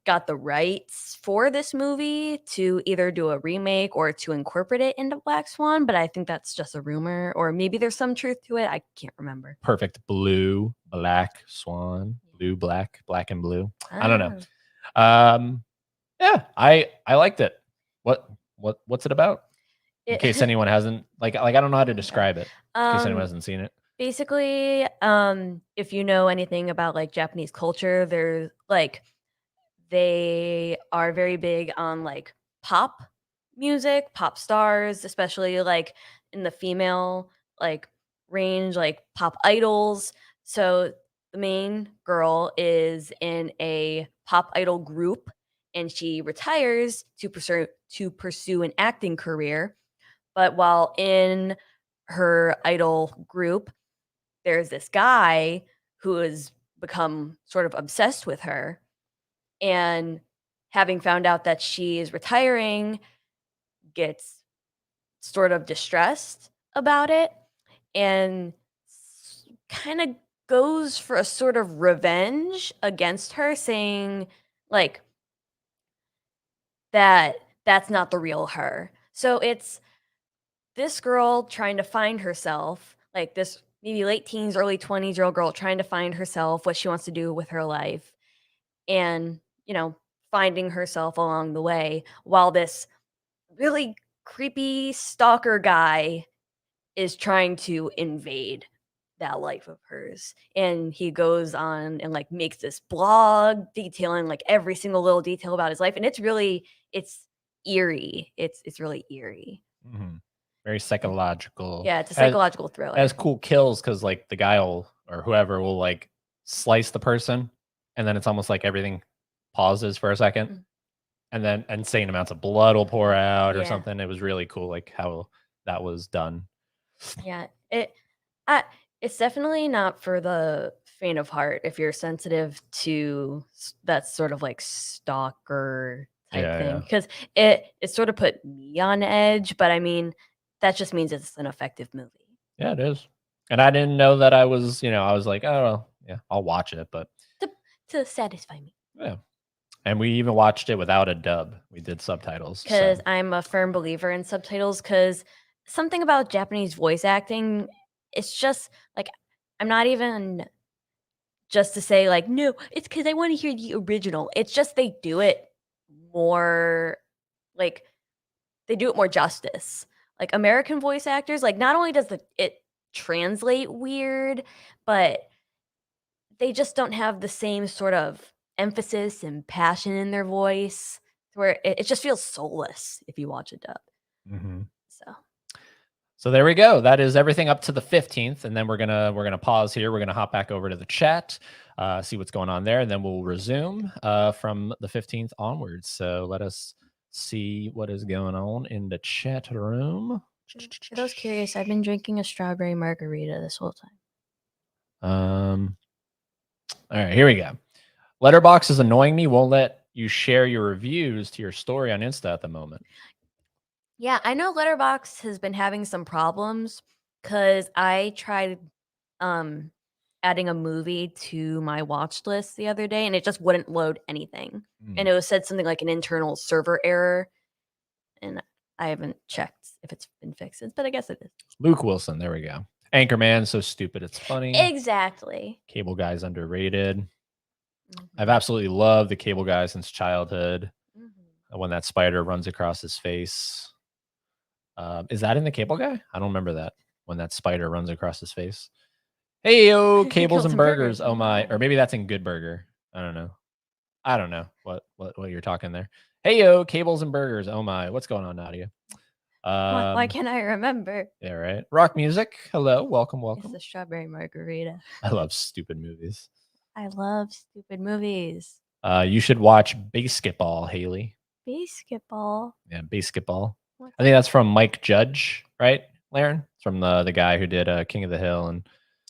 got the rights for this movie to either do a remake or to incorporate it into Black Swan, but I think that's just a rumor, or maybe there's some truth to it. I can't remember. Perfect Blue, Black Swan, Blue, Black, Black and Blue. I don't know. Yeah, I liked it. What's it about? In case anyone hasn't like I don't know how to describe it. In case anyone hasn't seen it. Basically, if you know anything about like Japanese culture, there's like they are very big on like pop music, pop stars, especially like in the female like range, like pop idols. So the main girl is in a pop idol group and she retires to pursue an acting career. But while in her idol group, there's this guy who has become sort of obsessed with her, and having found out that she is retiring, gets sort of distressed about it and kind of goes for a sort of revenge against her, saying like that's not the real her. So it's this girl trying to find herself, like this maybe late teens, early 20s year old girl trying to find herself, what she wants to do with her life, and, finding herself along the way, while this really creepy stalker guy is trying to invade that life of hers. And he goes on and like makes this blog detailing like every single little detail about his life, and it's eerie. It's really eerie. Mm-hmm. Very psychological. Yeah, it's a psychological thriller. It has cool kills because like the guy or whoever will like slice the person, and then it's almost like everything pauses for a second, and then insane amounts of blood will pour out or something. It was really cool, like how that was done. Yeah, it's definitely not for the faint of heart if you're sensitive to that sort of like stalker type thing, because it sort of put me on edge. But I mean, that just means it's an effective movie. Yeah, it is. And I didn't know that I was, I was like, oh, well, yeah, I'll watch it, but to satisfy me. Yeah. And we even watched it without a dub. We did subtitles. Because I'm a firm believer in subtitles, because something about Japanese voice acting, it's just like, I'm not even just to say like, no, it's because I want to hear the original. It's just they do it more, like, they do it more justice. Like American voice actors, like not only does it translate weird, but they just don't have the same sort of emphasis and passion in their voice, where it just feels soulless if you watch a dub. Mm-hmm. So there we go. That is everything up to the 15th, and then we're gonna pause here. We're gonna hop back over to the chat, see what's going on there, and then we'll resume from the 15th onwards. So let us see what is going on in the chat room. For those curious, I've been drinking a strawberry margarita this whole time. All right, here we go. Letterbox is annoying me. Won't let you share your reviews to your story on Insta at the moment. Yeah, I know Letterboxd has been having some problems because I tried adding a movie to my watch list the other day and it just wouldn't load anything. And it was said something like an internal server error. And I haven't checked if it's been fixed, but I guess it is. Luke Wilson, there we go. Anchorman, so stupid it's funny. Exactly. Cable Guy's underrated. I've absolutely loved the Cable Guy since childhood. When that spider runs across his face. Is that in the Cable Guy? I don't remember that. When that spider runs across his face. Hey yo, Cables and Burgers. Oh my. Or maybe that's in Good Burger. I don't know what you're talking there. Hey yo, Cables and Burgers. Oh my. What's going on, Nadia? Why can't I remember? Yeah, right. Rock music. Hello. Welcome. It's the Strawberry Margarita. I love stupid movies. I love stupid movies. You should watch Basketball, Haley. Basketball. Yeah, Basketball. I think that's from Mike Judge, right, Laren? It's from the guy who did King of the Hill and.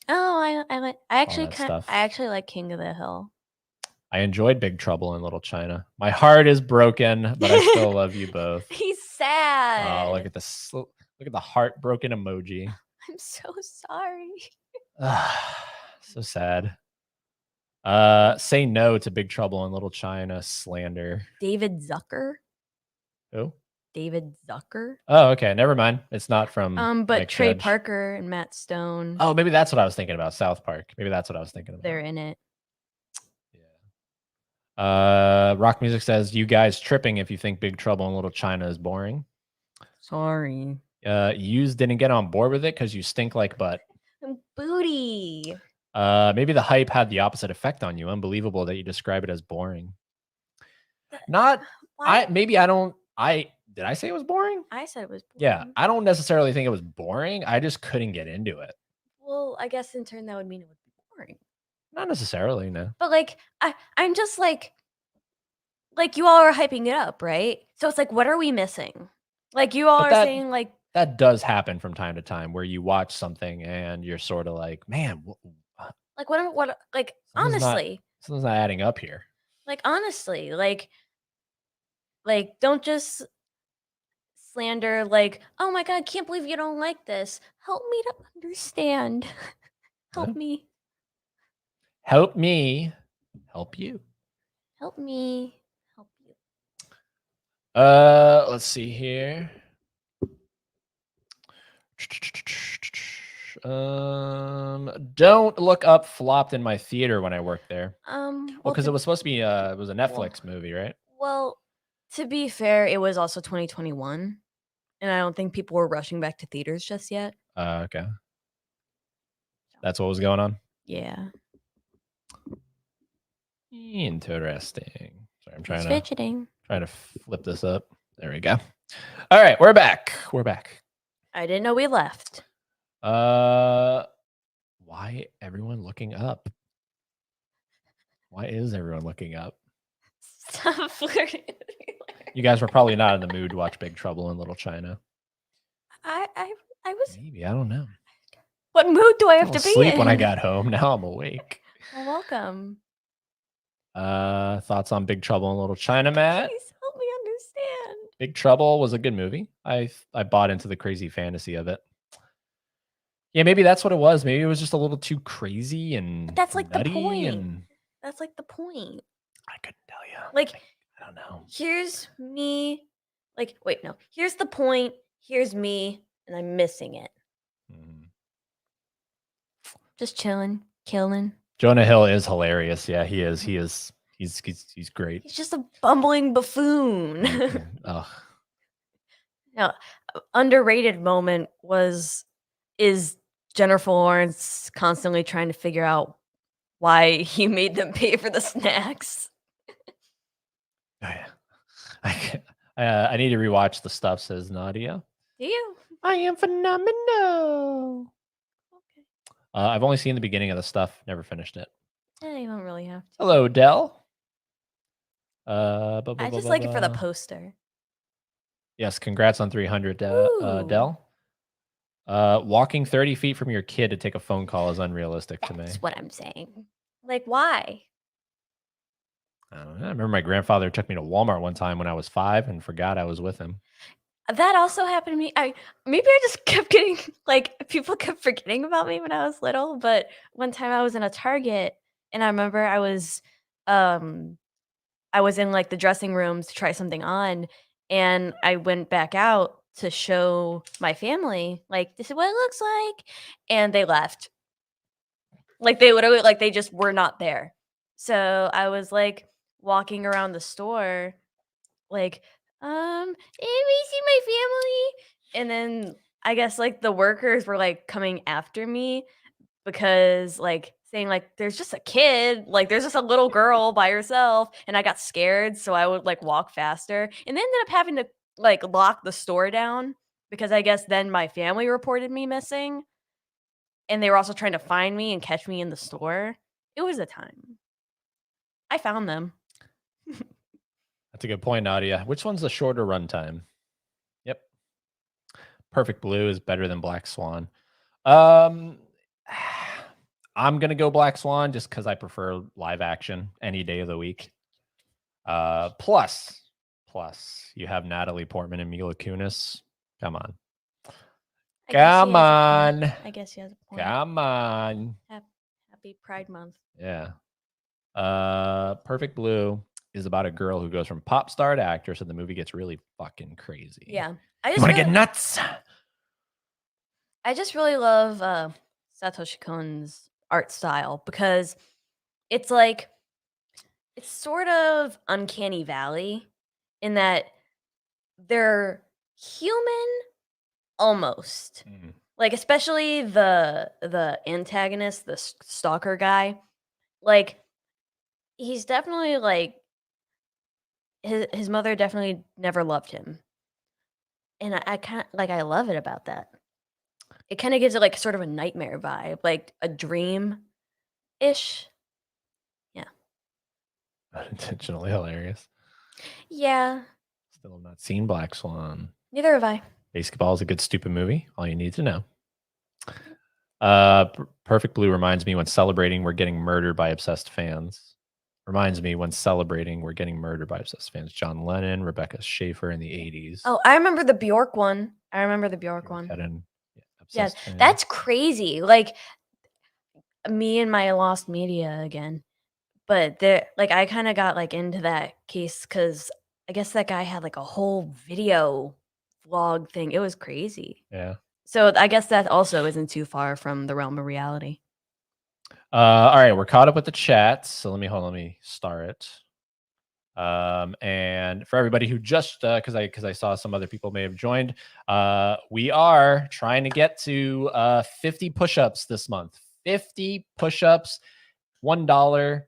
Oh, I actually like King of the Hill. I enjoyed Big Trouble in Little China. My heart is broken, but I still love you both. He's sad. Oh, look at this! Look at the heartbroken emoji. I'm so sorry. So sad. Say no to Big Trouble in Little China slander. David Zucker. Who? David Zucker. Oh, okay. Never mind. It's not from. But Mike Trey Judge. Parker and Matt Stone. Oh, maybe that's what I was thinking about. South Park. Maybe that's what I was thinking about. They're in it. Yeah. Rock music says you guys tripping if you think Big Trouble in Little China is boring. Sorry. Yous didn't get on board with it because you stink like butt. Booty. Maybe the hype had the opposite effect on you. Unbelievable that you describe it as boring. Not. Why? Did I say it was boring? I said it was boring. Yeah, I don't necessarily think it was boring. I just couldn't get into it. Well, I guess in turn that would mean it would be boring. Not necessarily, no. But like, I'm just like you all are hyping it up, right? So it's like, what are we missing? Like you all are saying like. That does happen from time to time where you watch something and you're sort of like, man. Like what like honestly. Something's not adding up here. Like honestly, like don't just slander like, oh my god, can't believe you don't like this. Help me to understand. Help me. Help me. Help you. Help me. Help you. Let's see here. Don't Look Up flopped in my theater when I worked there. Well, because it was supposed to be it was a Netflix movie, right? Well, to be fair, it was also 2021, and I don't think people were rushing back to theaters just yet. Okay. That's what was going on? Yeah. Interesting. Sorry, I'm trying to flip this up. There we go. All right, we're back. I didn't know we left. Why everyone looking up? Why is everyone looking up? Stop flirting. You guys were probably not in the mood to watch Big Trouble in Little China. I was. Maybe, I don't know. What mood do I have to be in? Sleep when I got home. Now I'm awake. Well, welcome. Thoughts on Big Trouble in Little China, Matt? Please help me understand. Big Trouble was a good movie. I bought into the crazy fantasy of it. Yeah, maybe that's what it was. Maybe it was just a little too crazy and that's like the point. And... That's like the point. I couldn't tell you. Like, I don't know. Here's me. Like, wait, no. Here's the point. Here's me, and I'm missing it. Just chilling, killing. Jonah Hill is hilarious. Yeah, he is. He's great. He's just a bumbling buffoon. Oh. Now, underrated moment is Jennifer Lawrence constantly trying to figure out why he made them pay for the snacks. Oh, yeah. I need to rewatch The Stuff, says Nadia. Do you? I am phenomenal. Okay. I've only seen the beginning of The Stuff, never finished it. You don't really have to. Hello, Dell. I just like it for the poster. Yes, congrats on 300, Dell. Walking 30 feet from your kid to take a phone call is unrealistic to me. That's what I'm saying. Like, why? I don't know. I remember my grandfather took me to Walmart one time when I was 5 and forgot I was with him. That also happened to me. Maybe I just kept getting like people kept forgetting about me when I was little, but one time I was in a Target and I remember um I was in like the dressing room to try something on and I went back out to show my family like this is what it looks like and they left. Like they literally like they just were not there. So I was like walking around the store like, we see my family? And then I guess like the workers were like coming after me because like saying like there's just a kid, like there's just a little girl by herself. And I got scared, so I would like walk faster and they ended up having to like lock the store down because I guess then my family reported me missing and they were also trying to find me and catch me in the store. It was a time. I found them. That's a good point, Nadia. Which one's the shorter runtime? Yep. Perfect Blue is better than Black Swan. I'm gonna go Black Swan just because I prefer live action any day of the week. Plus, you have Natalie Portman and Mila Kunis. Come on. Come on. I guess he has a point. Come on. Happy Pride Month. Yeah. Perfect Blue is about a girl who goes from pop star to actress, and the movie gets really fucking crazy. Yeah. I just want to get nuts. I just really love Satoshi Kon's art style because it's like it's sort of uncanny valley in that they're human almost. Like especially the antagonist, the stalker guy. Like he's definitely like his mother definitely never loved him. And I kind of like I love it about that. It kind of gives it like sort of a nightmare vibe, like a dream ish. Yeah. Unintentionally hilarious. Yeah. Still have not seen Black Swan. Neither have I. Basketball is a good stupid movie. All you need to know. Perfect Blue reminds me when celebrating we're getting murdered by obsessed fans. Reminds me when celebrating we're getting murdered by obsessed fans. John Lennon, Rebecca Schaefer in the 80s. Oh, I remember the Bjork one. Yes, that's crazy. Like me and my lost media again. But there like I kind of got like into that case cuz I guess that guy had like a whole video vlog thing. It was crazy. Yeah. So I guess that also isn't too far from the realm of reality. All right, we're caught up with the chat. So let me start. And for everybody who just because I saw some other people may have joined, we are trying to get to 50 push-ups this month. 50 push-ups, $1.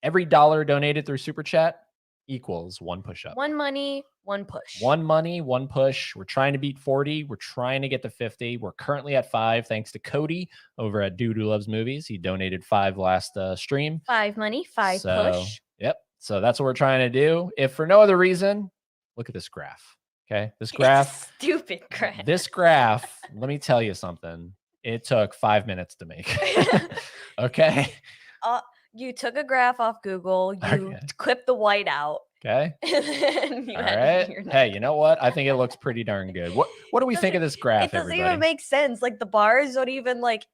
Every dollar donated through Super Chat equals one push-up. One money, one push. One money, one push. We're trying to beat 40. We're trying to get to 50. We're currently at 5, thanks to Cody over at Dude Who Loves Movies. He donated 5 last stream. 5 money, 5 push. Yep. So that's what we're trying to do. If for no other reason, look at this graph. Okay. This graph. Stupid graph. This graph, let me tell you something. It took 5 minutes to make. Okay. You took a graph off Google. You clipped the white out. Okay. All right. Hey, you know what? I think it looks pretty darn good. What do we think of this graph? It doesn't even make sense. Like the bars don't even like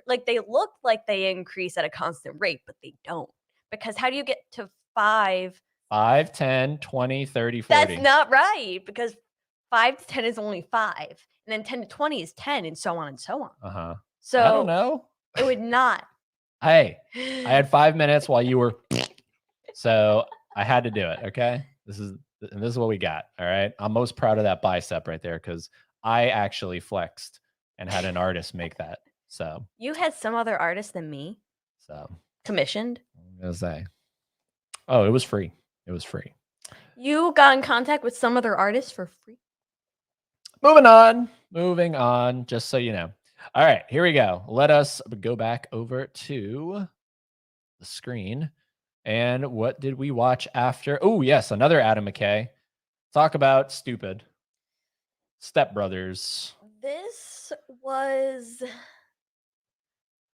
like they look like they increase at a constant rate, but they don't. Because how do you get to 5? 5, 10, 20, 30, 40. That's not right because 5 to 10 is only 5. And then 10 to 20 is 10 and so on and so on. Uh-huh. So I don't know. It would not. Hey, I had 5 minutes while you were so I had to do it. Okay. This is what we got. All right. I'm most proud of that bicep right there because I actually flexed and had an artist make that. So you had some other artist than me. So commissioned. I'm gonna say. Oh, it was free. It was free. You got in contact with some other artist for free. Moving on. Just so you know. All right, here we go. Let us go back over to the screen. And what did we watch after? Oh, yes, another Adam McKay. Talk about stupid. Step Brothers. This was...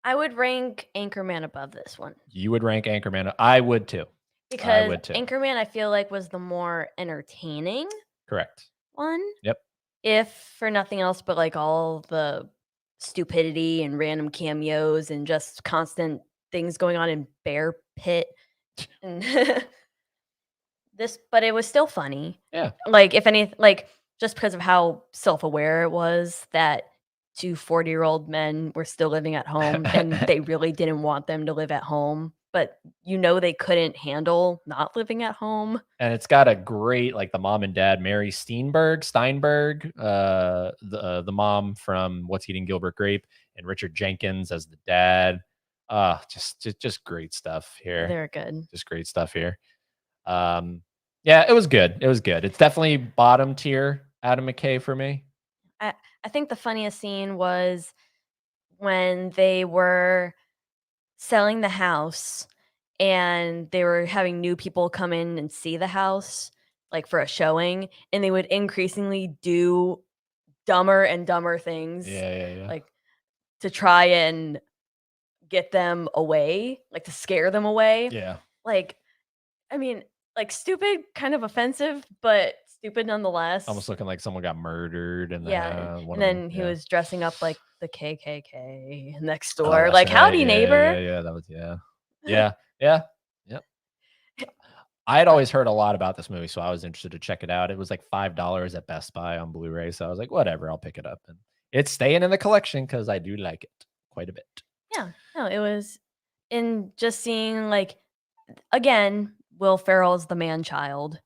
I would rank Anchorman above this one. You would rank Anchorman. I would too. Because would too. Anchorman, I feel like, was the more entertaining Correct. one. Yep. If for nothing else but like all the stupidity and random cameos and just constant things going on in Bear Pit. And but it was still funny. Yeah. Like, if any, like, just because of how self-aware it was that 2 40-year-old men were still living at home and they really didn't want them to live at home, but they couldn't handle not living at home. And it's got a great, like, the mom and dad, Mary Steinberg, the mom from What's Eating Gilbert Grape, and Richard Jenkins as the dad. Just great stuff here. They're good. Just great stuff here. Yeah, it was good. It was good. It's definitely bottom tier Adam McKay for me. I think the funniest scene was when they were selling the house and they were having new people come in and see the house, like, for a showing, and they would increasingly do dumber and dumber things. Yeah. Like, to try and get them away, like, to scare them away. Yeah. Like, I mean, like, stupid, kind of offensive, but stupid nonetheless. Almost looking like someone got murdered. And then he was dressing up like the KKK next door. Like, right. howdy, neighbor. Yeah, that was, yeah. Yep. I had always heard a lot about this movie, so I was interested to check it out. It was like $5 at Best Buy on Blu-ray, so I was like, whatever, I'll pick it up. And it's staying in the collection because I do like it quite a bit. Yeah, no, it was, in just seeing, like, again, Will Ferrell's the man-child.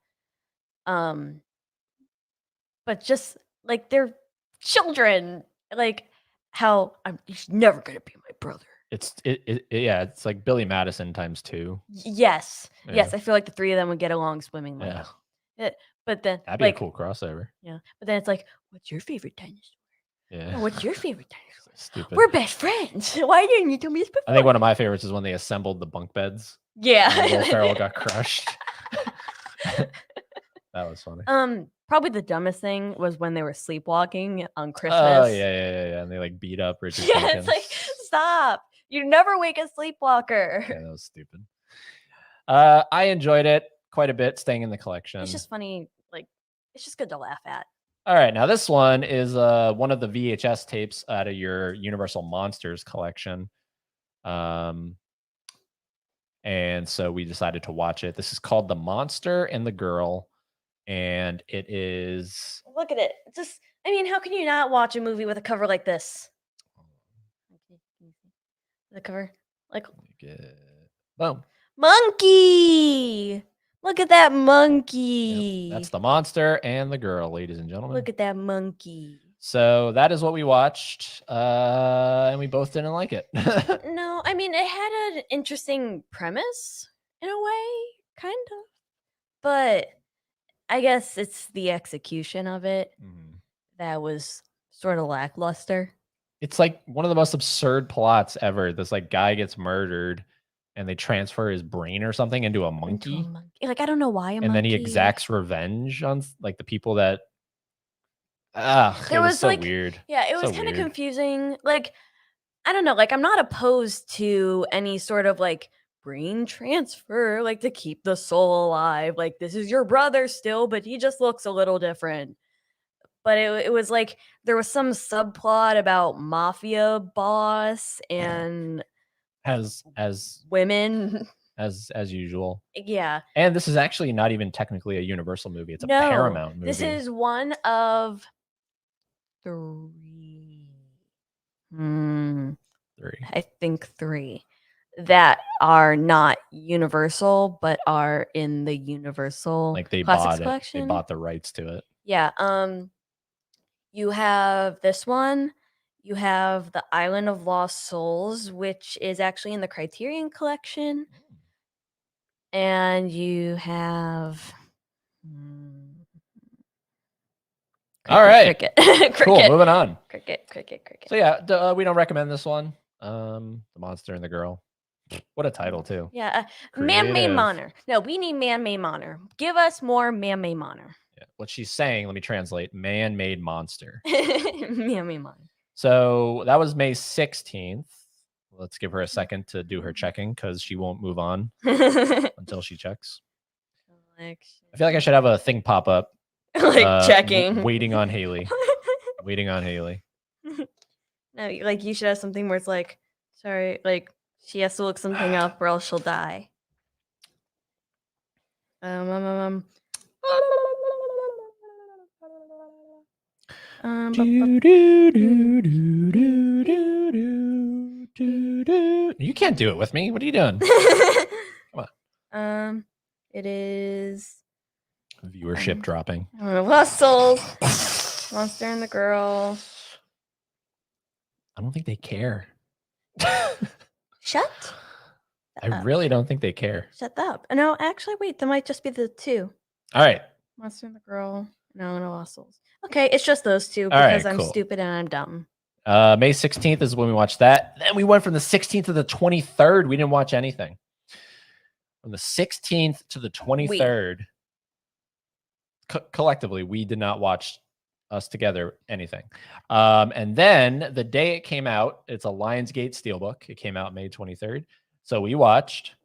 But just, like, they're children. Like, how he's never gonna be my brother. It's like Billy Madison times 2. Yes. Yeah. Yes, I feel like the 3 of them would get along swimmingly. Yeah. But then, That'd be like, a cool crossover. Yeah. But then it's like, what's your favorite dinosaur? Yeah. Oh, what's your favorite dinosaur? Stupid. We're best friends. Why didn't you tell me this before? I think one of my favorites is when they assembled the bunk beds. Yeah. Will Ferrell got crushed. That was funny. Probably the dumbest thing was when they were sleepwalking on Christmas. Oh yeah. And they like beat up Richard Jenkins. It's like, stop. You never wake a sleepwalker. Yeah, that was stupid. I enjoyed it quite a bit, staying in the collection. It's just funny. Like, it's just good to laugh at. All right, now this one is one of the VHS tapes out of your Universal Monsters collection. And so we decided to watch it. This is called The Monster and the Girl, and it is... Look at it. Just, I mean, how can you not watch a movie with a cover like this? The cover, like, boom, monkey. Look at that monkey. Yep, that's The Monster and the Girl, ladies and gentlemen. Look at that monkey. So that is what we watched, and we both didn't like it. No, I mean, it had an interesting premise in a way, kind of, but I guess it's the execution of it that was sort of lackluster. It's like one of the most absurd plots ever. This like guy gets murdered and they transfer his brain or something into a monkey. Like, I don't know why and then he exacts revenge on like the people that it was so like, weird. Yeah, it was kind of confusing. Like, I don't know, like, I'm not opposed to any sort of like brain transfer, like, to keep the soul alive. Like, this is your brother still, but he just looks a little different. But it was like there was some subplot about mafia boss and as women as usual. Yeah. And this is actually not even technically a Universal movie. It's a Paramount movie. This is one of 3. 3. I think 3 that are not Universal, but are in the Universal like they Classics bought collection. They bought the rights to it. Yeah. You have this one. You have The Island of Lost Souls, which is actually in the Criterion Collection. And you have... All right. Cricket. Cool, moving on. Cricket. So yeah, we don't recommend this one. The Monster and the Girl. What a title too. Yeah. Man-made monster. No, we need man-made monster. Give us more man-made monster. Yeah. What she's saying, let me translate, man-made monster. Man-made monster. So that was May 16th, Let's give her a second to do her checking because she won't move on until she checks. I feel like I should have a thing pop up. Like checking. Waiting on Haley. Waiting on Haley. No, like you should have something where it's like, sorry, like she has to look something up or else she'll die. You can't do it with me. What are you doing? Come on. It is viewership dropping. Lost Souls, Monster and the Girl. I don't think they care. Shut. I really don't think they care. Shut up. No, actually, wait. That might just be the two. All right. Monster and the Girl. No Lost Souls. Okay, it's just those two because I'm stupid and I'm dumb. May 16th is when we watched that. Then we went from the 16th to the 23rd. We didn't watch anything. From the 16th to the 23rd, collectively, we did not watch us together anything. And then the day it came out, it's a Lionsgate Steelbook. It came out May 23rd. So we watched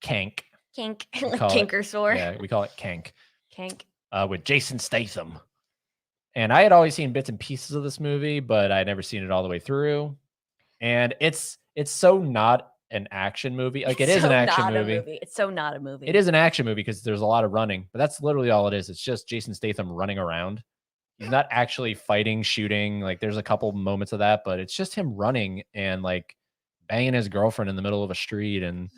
Kank. Kinker Store. Yeah, we call it Kank. Kank. With Jason Statham. And I had always seen bits and pieces of this movie, but I'd never seen it all the way through. And it's so not an action movie. Like it is an action movie. It's so not a movie. It is an action movie because there's a lot of running, but that's literally all it is. It's just Jason Statham running around. He's not actually fighting, shooting. Like there's a couple moments of that, but it's just him running and like banging his girlfriend in the middle of a street and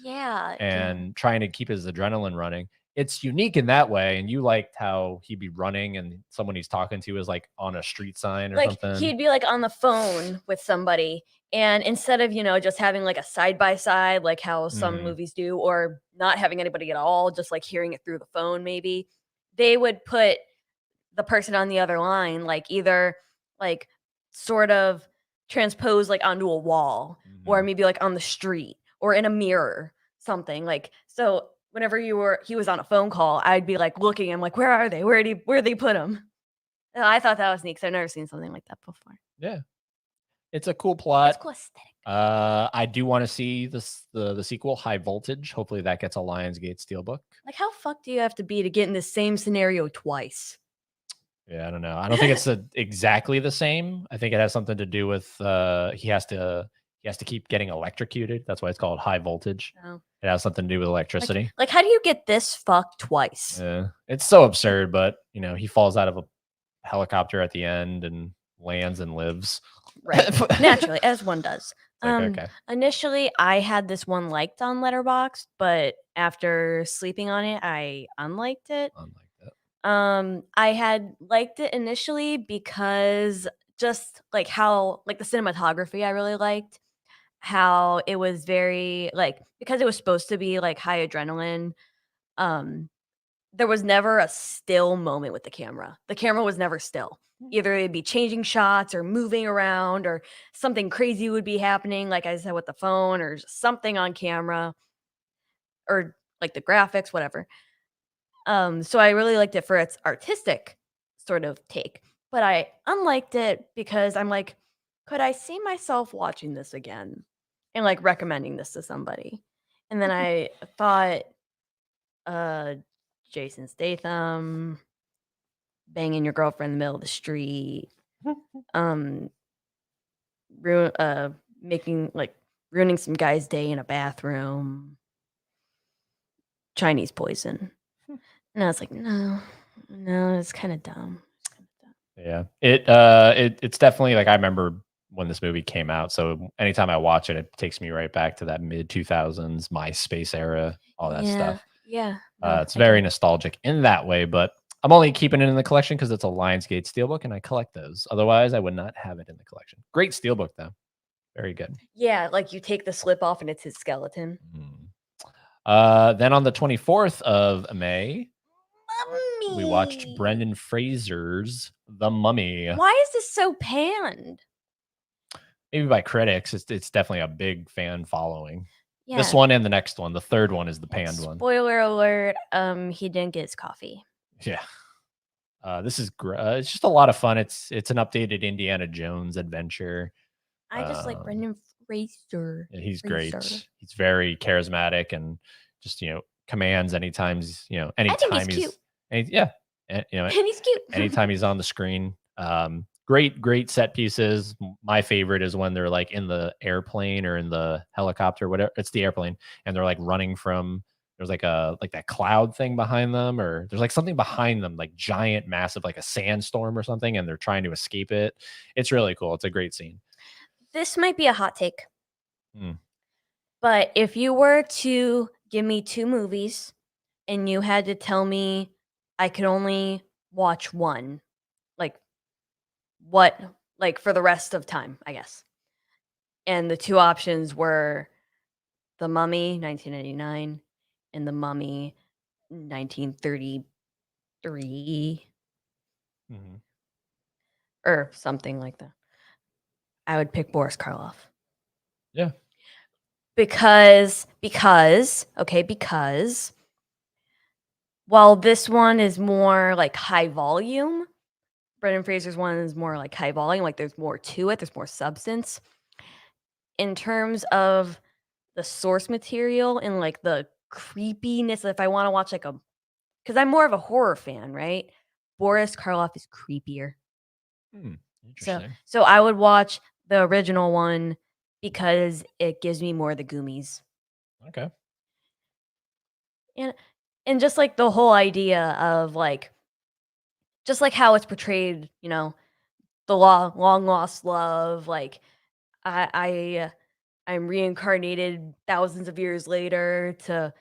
trying to keep his adrenaline running. It's unique in that way. And you liked how he'd be running and someone he's talking to is like on a street sign or something. He'd be like on the phone with somebody. And instead of, just having like a side by side, like how some movies do, or not having anybody at all, just like hearing it through the phone, maybe they would put the person on the other line, like either like sort of transpose like onto a wall or maybe like on the street or in a mirror, something like, so whenever he was on a phone call, I'd be like looking, I'm like, where are they? Where they put him? And I thought that was neat because I've never seen something like that before. Yeah. It's a cool plot. It's cool aesthetic. I do want to see the sequel, High Voltage. Hopefully that gets a Lionsgate Steelbook. Like how fucked do you have to be to get in the same scenario twice? Yeah, I don't know. I don't think it's exactly the same. I think it has something to do with he has to keep getting electrocuted. That's why it's called High Voltage. Oh. It has something to do with electricity. Like how do you get this fucked twice? Yeah, it's so absurd, but he falls out of a helicopter at the end and lands and lives. Right. Naturally, as one does. Okay. Initially, I had this one liked on Letterboxd, but after sleeping on it, I unliked it. I had liked it initially because just like how like the cinematography I really liked, how it was very like because it was supposed to be like high adrenaline. There was never a still moment with the camera. The camera was never still. Either it'd be changing shots or moving around or something crazy would be happening, like I said, with the phone or something on camera or like the graphics, whatever. So I really liked it for its artistic sort of take, but I unliked it because I'm like, could I see myself watching this again and like recommending this to somebody? And then I thought, Jason Statham banging your girlfriend in the middle of the street, ruining some guy's day in a bathroom, Chinese poison. And I was like, no, it's kind of dumb. Yeah, it's definitely like I remember when this movie came out. So anytime I watch it, it takes me right back to that mid 2000s MySpace era, all that stuff. Yeah, it's very nostalgic in that way, but I'm only keeping it in the collection because it's a Lionsgate Steelbook and I collect those. Otherwise, I would not have it in the collection. Great Steelbook, though. Very good. Yeah, like you take the slip off and it's his skeleton. Then on the 24th of May, we watched Brendan Fraser's The Mummy. Why is this so panned? Maybe by critics. It's definitely a big fan following. Yeah. This one and the next one. The third one is the panned one. Spoiler alert, he didn't get his coffee. Yeah. This is it's just a lot of fun. It's an updated Indiana Jones adventure. I just like Brendan Fraser. He's Fraser. great. He's very charismatic and just commands anytime he's anytime cute. and And he's cute. anytime he's on the screen. Great set pieces. My favorite is when they're like in the airplane or in the helicopter, whatever. It's the airplane, and they're like running from. There's like that cloud thing behind them, or there's like something behind them, like giant, massive, like a sandstorm or something, and they're trying to escape it. It's really cool. It's a great scene. This might be a hot take, but if you were to give me 2 movies and you had to tell me I could only watch one, like what, like for the rest of time, I guess. And the 2 options were The Mummy, 1999, and The Mummy, 1933, or something like that. I would pick Boris Karloff. Yeah. Because while this one is more like high volume, Brendan Fraser's one is more like high volume, like there's more to it, there's more substance. In terms of the source material and like the creepiness, if I want to watch because I'm more of a horror fan, right? Boris Karloff is creepier. Interesting. So I would watch the original one because it gives me more of the goomies. Okay. And just like the whole idea of like, just like how it's portrayed, the long lost love, like I'm reincarnated thousands of years later to,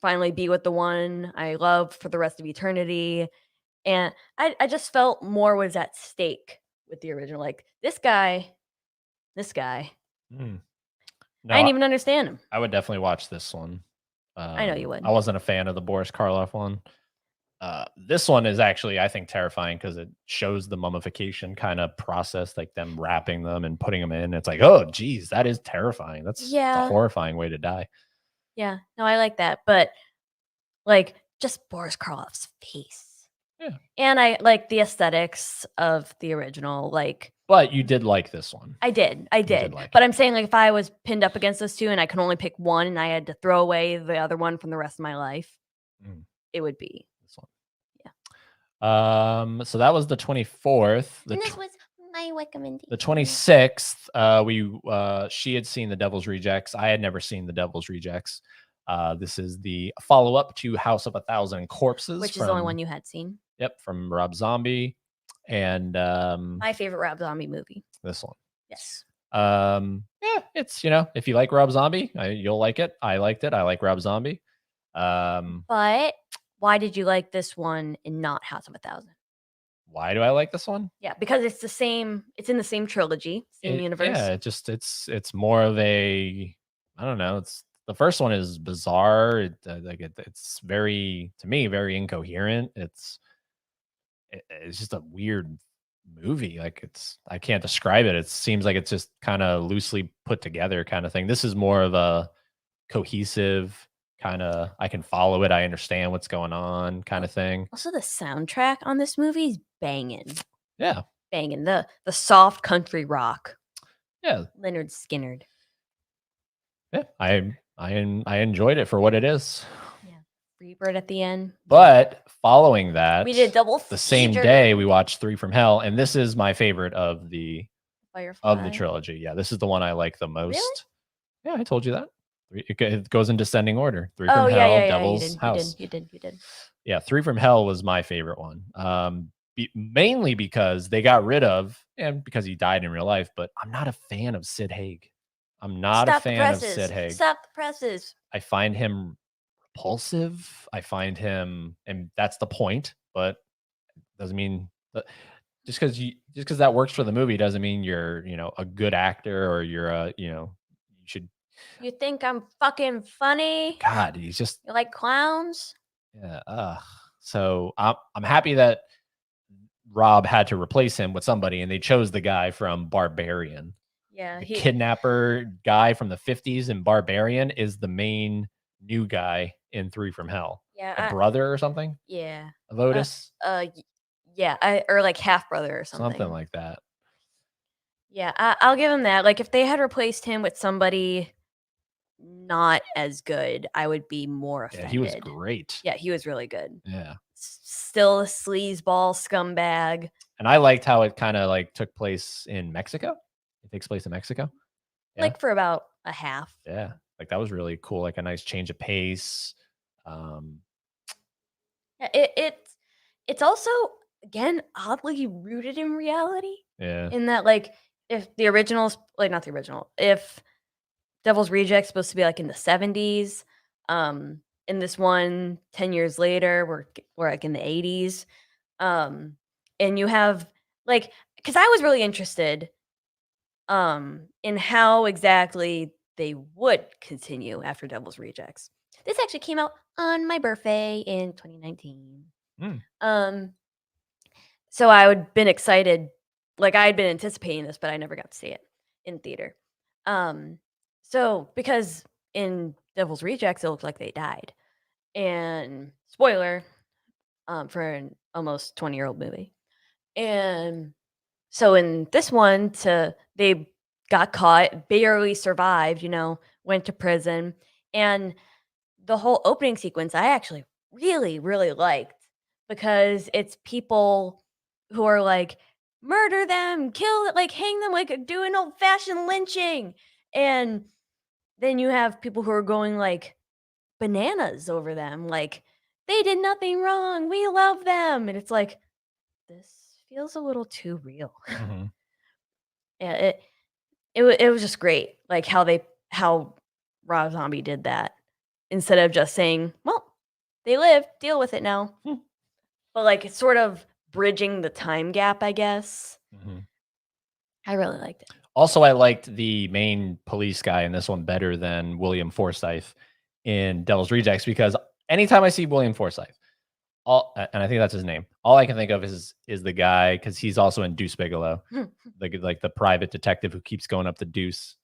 finally be with the one I love for the rest of eternity. And I just felt more was at stake with the original. Like this guy. No, I didn't even understand him. I would definitely watch this one. I know you would. I wasn't a fan of the Boris Karloff one. This one is actually, I think, terrifying because it shows the mummification kind of process, like them wrapping them and putting them in. It's like, oh, geez, that is terrifying. That's a horrifying way to die. Yeah, no, I like that. But like just Boris Karloff's face. Yeah. And I like the aesthetics of the original. But you did like this one. I did. But I'm saying, like, if I was pinned up against those 2 and I could only pick one and I had to throw away the other one from the rest of my life, it would be this one. Yeah. So that was the 24th. And this was my recommendation. The 26th, she had seen The Devil's Rejects. I had never seen The Devil's Rejects. This is the follow-up to House of a Thousand Corpses, which is the only one you had seen. Yep, from Rob Zombie. And my favorite Rob Zombie movie. This one. Yes. Yeah, it's if you like Rob Zombie, you'll like it. I liked it. I like Rob Zombie. But why did you like this one and not House of a Thousand? Why do I like this one? Yeah, because it's the same. It's in the same trilogy, same universe. Yeah, it's more of a, I don't know. It's the first one is bizarre. It's very, to me, very incoherent. It's just a weird movie. Like I can't describe it. It seems like it's just kind of loosely put together kind of thing. This is more of a cohesive kind of, I can follow it. I understand what's going on kind of thing. Also, the soundtrack on this movie is banging. Yeah. Banging. The soft country rock. Yeah. Leonard Skinner. Yeah. I enjoyed it for what it is. Freebird at the end. But following that, we did double the same day we watched 3 from Hell, and this is my favorite of the trilogy. Yeah, this is the one I like the most. Really? Yeah, I told you that. It goes in descending order. 3 from Hell, Devil's House. You did. Yeah, 3 from Hell was my favorite one. Mainly because they got rid of, and because he died in real life, but I'm not a fan of Sid Haig. I'm not a fan of Sid Haig. Stop the presses. I find him repulsive. I find him, and that's the point, but doesn't mean that just because that works for the movie doesn't mean you're, a good actor or you're you should. You think I'm fucking funny? God, he's just, you like clowns? Yeah. So I'm happy that Rob had to replace him with somebody, and they chose the guy from Barbarian. Yeah, the kidnapper guy from the 50s in Barbarian is the main new guy in 3 from Hell. Yeah, a brother or something. Yeah, of Otis. Yeah, or like half brother or something. Something like that. Yeah, I'll give him that. Like if they had replaced him with somebody not as good, I would be more Yeah, he was offended. great. Yeah, he was really good. Yeah. Still a sleazeball scumbag. And I liked how it kind of like took place in Mexico. It takes place in Mexico. Yeah. Like for about a half. Yeah. Like that was really cool. Like a nice change of pace. Yeah, it's also again oddly rooted in reality. Yeah. In that, like, if the original's like not the original, if Devil's Rejects supposed to be like in the 70s, in this one 10 years later, we're like in the 80s. And you have like because I was really interested in how exactly they would continue after Devil's Rejects. This actually came out on my birthday in 2019. Um, so I would been excited, like I had been anticipating this, but I never got to see it in theater. So because in Devil's Rejects, it looked like they died, and spoiler, for an almost 20-year-old movie, and so in this one, they got caught, barely survived, went to prison, and the whole opening sequence I actually really, really liked because it's people who are like, murder them, kill it, like hang them, like do an old fashioned lynching. And then you have people who are going like bananas over them, like they did nothing wrong. We love them. And it's like, this feels a little too real. Mm-hmm. Yeah, it was just great, like how Rob Zombie did that instead of just saying, "Well, they lived, deal with it now." But like it's sort of bridging the time gap, I guess. Mm-hmm. I really liked it. Also, I liked the main police guy in this one better than William Forsythe in Devil's Rejects because anytime I see William Forsythe, and I think that's his name, all I can think of is the guy because he's also in Deuce Bigelow, like the private detective who keeps going up to Deuce,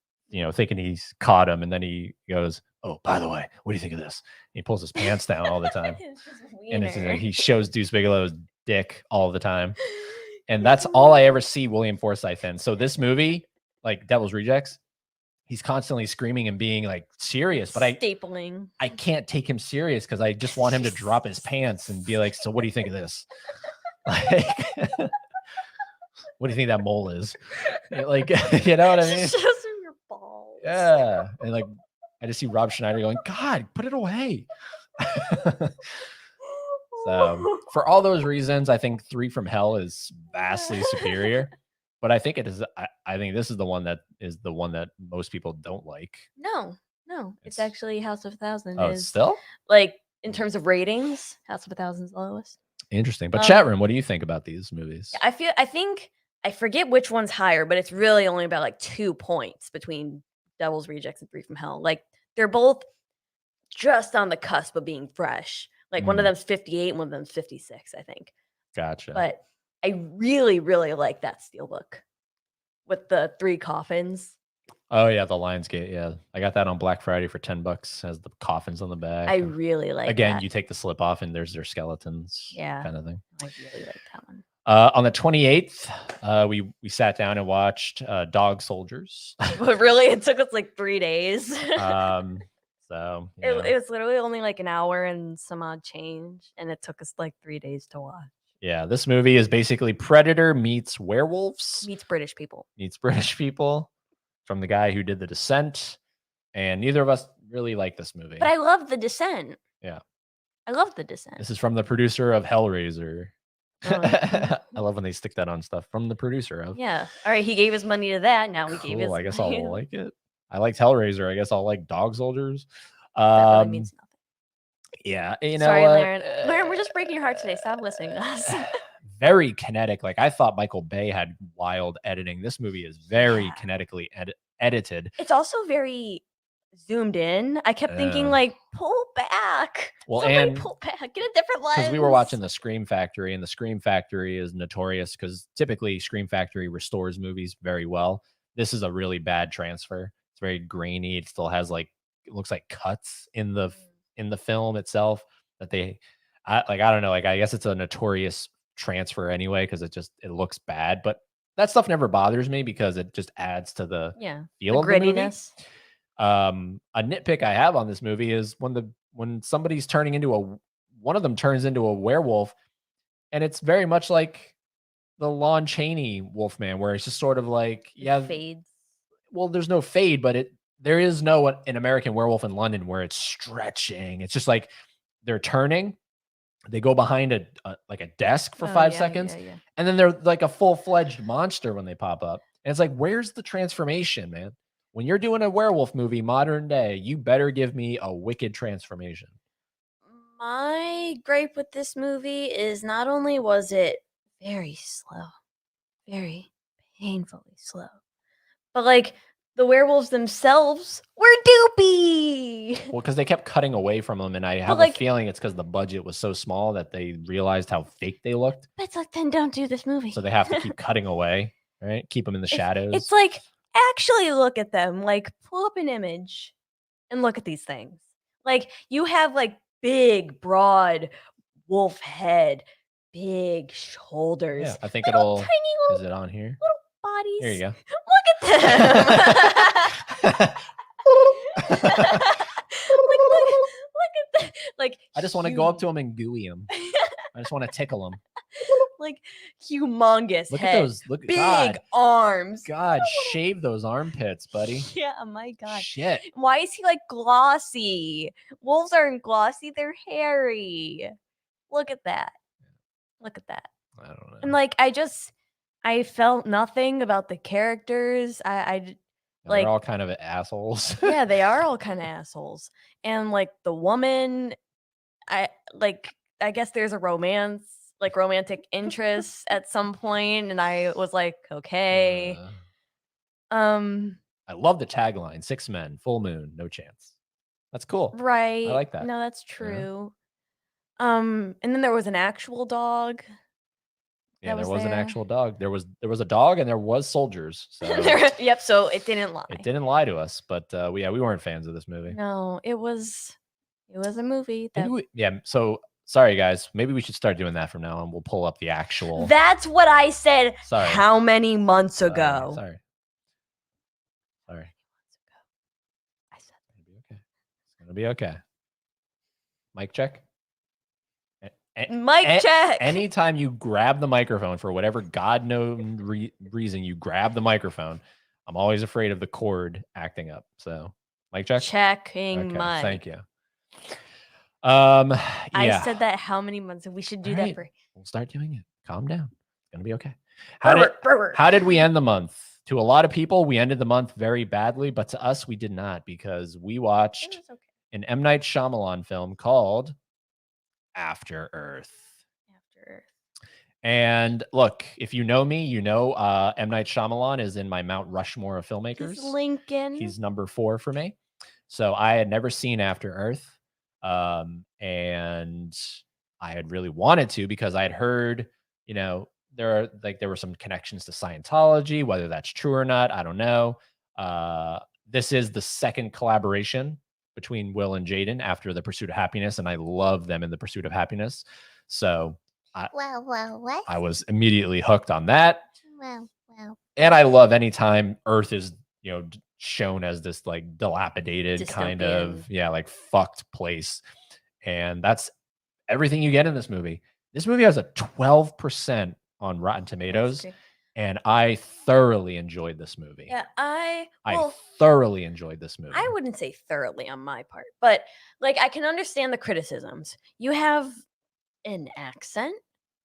thinking he's caught him, and then he goes, "Oh, by the way, what do you think of this?" And he pulls his pants down all the time, and it's like he shows Deuce Bigelow's dick all the time, and that's all I ever see William Forsythe in. So this movie, like Devil's Rejects, he's constantly screaming and being like serious, but stapling. I can't take him serious because I just want him to drop his pants and be like, "So what do you think of this? Like, what do you think that mole is?" Like, you know what I mean? Shows him your balls. Yeah, and like I just see Rob Schneider going, "God, put it away." So for all those reasons, I think 3 from Hell is vastly superior. But I think it is. I think this is the one that most people don't like. No, it's actually House of a Thousand. Oh, it's still like in terms of ratings, House of a Thousand's the lowest. Interesting. But chat room, what do you think about these movies? I think I forget which one's higher, but it's really only about like 2 points between Devil's Rejects and 3 from Hell. Like they're both just on the cusp of being fresh. Like one of them's 58 and one of them's 56, I think. Gotcha. But I really, really like that Steelbook with the 3 coffins. Oh yeah, the Lionsgate. Yeah, I got that on Black Friday for $10. Has the coffins on the back. I really like. Again, that. You take the slip off and there's their skeletons. Yeah, kind of thing. I really like that one. On the 28th, we sat down and watched Dog Soldiers. But really, it took us like 3 days. So it was literally only like an hour and some odd change, and it took us like 3 days to watch. Yeah, this movie is basically Predator meets werewolves. Meets British people. From the guy who did The Descent. And neither of us really like this movie. But I love The Descent. Yeah. I love The Descent. This is from the producer of Hellraiser. I love when they stick that on stuff. From the producer of. Yeah. All right, he gave his money to that. Now we gave his I guess I'll like it. I liked Hellraiser. I guess I'll like Dog Soldiers. That really means nothing. Yeah, Sorry, Lauren. Lauren, we're just breaking your heart today. Stop listening to us. Very kinetic. Like I thought Michael Bay had wild editing. This movie is very kinetically edited. It's also very zoomed in. I kept thinking like, pull back. Well, somebody and pull back. Get a different lens. Because we were watching the Scream Factory, and the Scream Factory is notorious because typically Scream Factory restores movies very well. This is a really bad transfer. It's very grainy. It still has it looks like cuts in the film itself that I don't know. Like I guess it's a notorious transfer anyway because it looks bad. But that stuff never bothers me because it just adds to the feel of the movie. Grittiness. A nitpick I have on this movie is when somebody's turning into one of them turns into a werewolf, and it's very much like the Lon Chaney Wolfman, where it's just sort of like fades. Well, there's no fade, but there is no an American Werewolf in London where it's stretching. It's just like they're turning, they go behind a desk for 5 seconds, and then they're like a full-fledged monster when they pop up. And it's like, where's the transformation, man? When you're doing a werewolf movie modern day, you better give me a wicked transformation. My gripe with this movie is not only was it very slow, very painfully slow, but like the werewolves themselves were doopy. Well, because they kept cutting away from them, and I have a feeling it's because the budget was so small that they realized how fake they looked. But it's like, then don't do this movie. So they have to keep cutting away, right? Keep them in the shadows. It's like, actually look at them. Like, pull up an image and look at these things. Like, you have like big, broad wolf head, big shoulders. Yeah, I think it'll. Tiny little, is it on here? Little bodies. Here you go. Look at them. look at that. Like, I just want to go up to him and gooey him. I just want to tickle him. Like, humongous look head. At those. Look, big God. arms. God, shave those armpits, buddy. Yeah, my God. Shit. Why is he like glossy? Wolves aren't glossy, they're hairy. Look at that. Look at that. I don't know. And like, I felt nothing about the characters. Like, they're all kind of assholes. Yeah, they are all kind of assholes. And like the woman, I guess there's a romantic interest at some point, and I was like, okay. I love the tagline: 6 men, full moon, no chance. That's cool. Right. I like that. No, that's true. Yeah. And then there was an actual dog. Yeah, there was an actual dog. There was a dog, and there was soldiers. So yep. So it didn't lie. It didn't lie to us, but we weren't fans of this movie. No, it was a movie. So sorry, guys. Maybe we should start doing that from now on. We'll pull up the actual. That's what I said. Sorry. How many months ago? Sorry. I said it's gonna be okay. Mic check. Mic check. Anytime you grab the microphone for whatever God known reason, you grab the microphone, I'm always afraid of the cord acting up. So, mic check. Checking mic. Thank you. I said that how many months? We should do that for. We'll start doing it. Calm down. It's gonna be okay. How did we end the month? To a lot of people, we ended the month very badly, but to us, we did not, because we watched an M. Night Shyamalan film called After Earth. And look, if you know me, you know M. Night Shyamalan is in my Mount Rushmore of filmmakers. He's Lincoln. He's number 4 for me. So I had never seen After Earth. And I had really wanted to, because I had heard, there were some connections to Scientology. Whether that's true or not, I don't know. This is the second collaboration between Will and Jaden after The Pursuit of Happiness, and I love them in The Pursuit of Happiness. So I was immediately hooked on that. And I love anytime Earth is, shown as this like dilapidated dystopian, kind of, like fucked place. And that's everything you get in this movie. This movie has a 12% on Rotten Tomatoes, and I thoroughly enjoyed this movie. Yeah, I thoroughly enjoyed this movie. I wouldn't say thoroughly on my part, but like I can understand the criticisms. You have an accent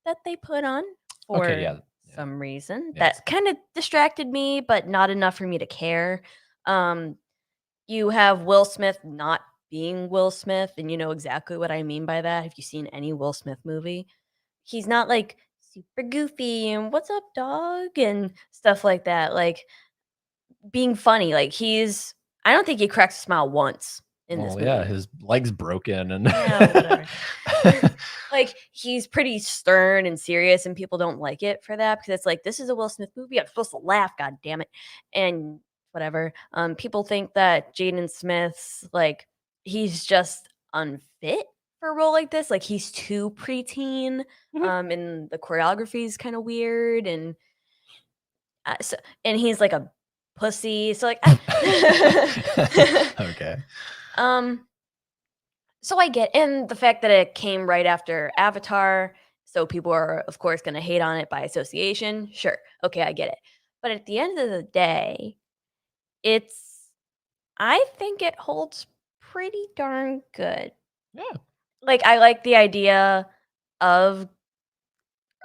that they put on for some reason that kind of distracted me, but not enough for me to care. You have Will Smith not being Will Smith, and you know exactly what I mean by that. If you've seen any Will Smith movie, he's not like super goofy and what's up, dog, and stuff like that. Like being funny. Like I don't think he cracks a smile once in this movie. Yeah, his leg's broken and whatever. Like he's pretty stern and serious, and people don't like it for that, because it's like, this is a Will Smith movie. I'm supposed to laugh, god damn it. And whatever. People think that Jaden Smith's like he's just unfit for a role like this. Like he's too preteen. And the choreography is kind of weird, and and he's like a pussy. So like, Okay. So I get, and the fact that it came right after Avatar, so people are of course going to hate on it by association. Sure, okay, I get it. But at the end of the day, it's I think it holds pretty darn good. Yeah. Like I like the idea of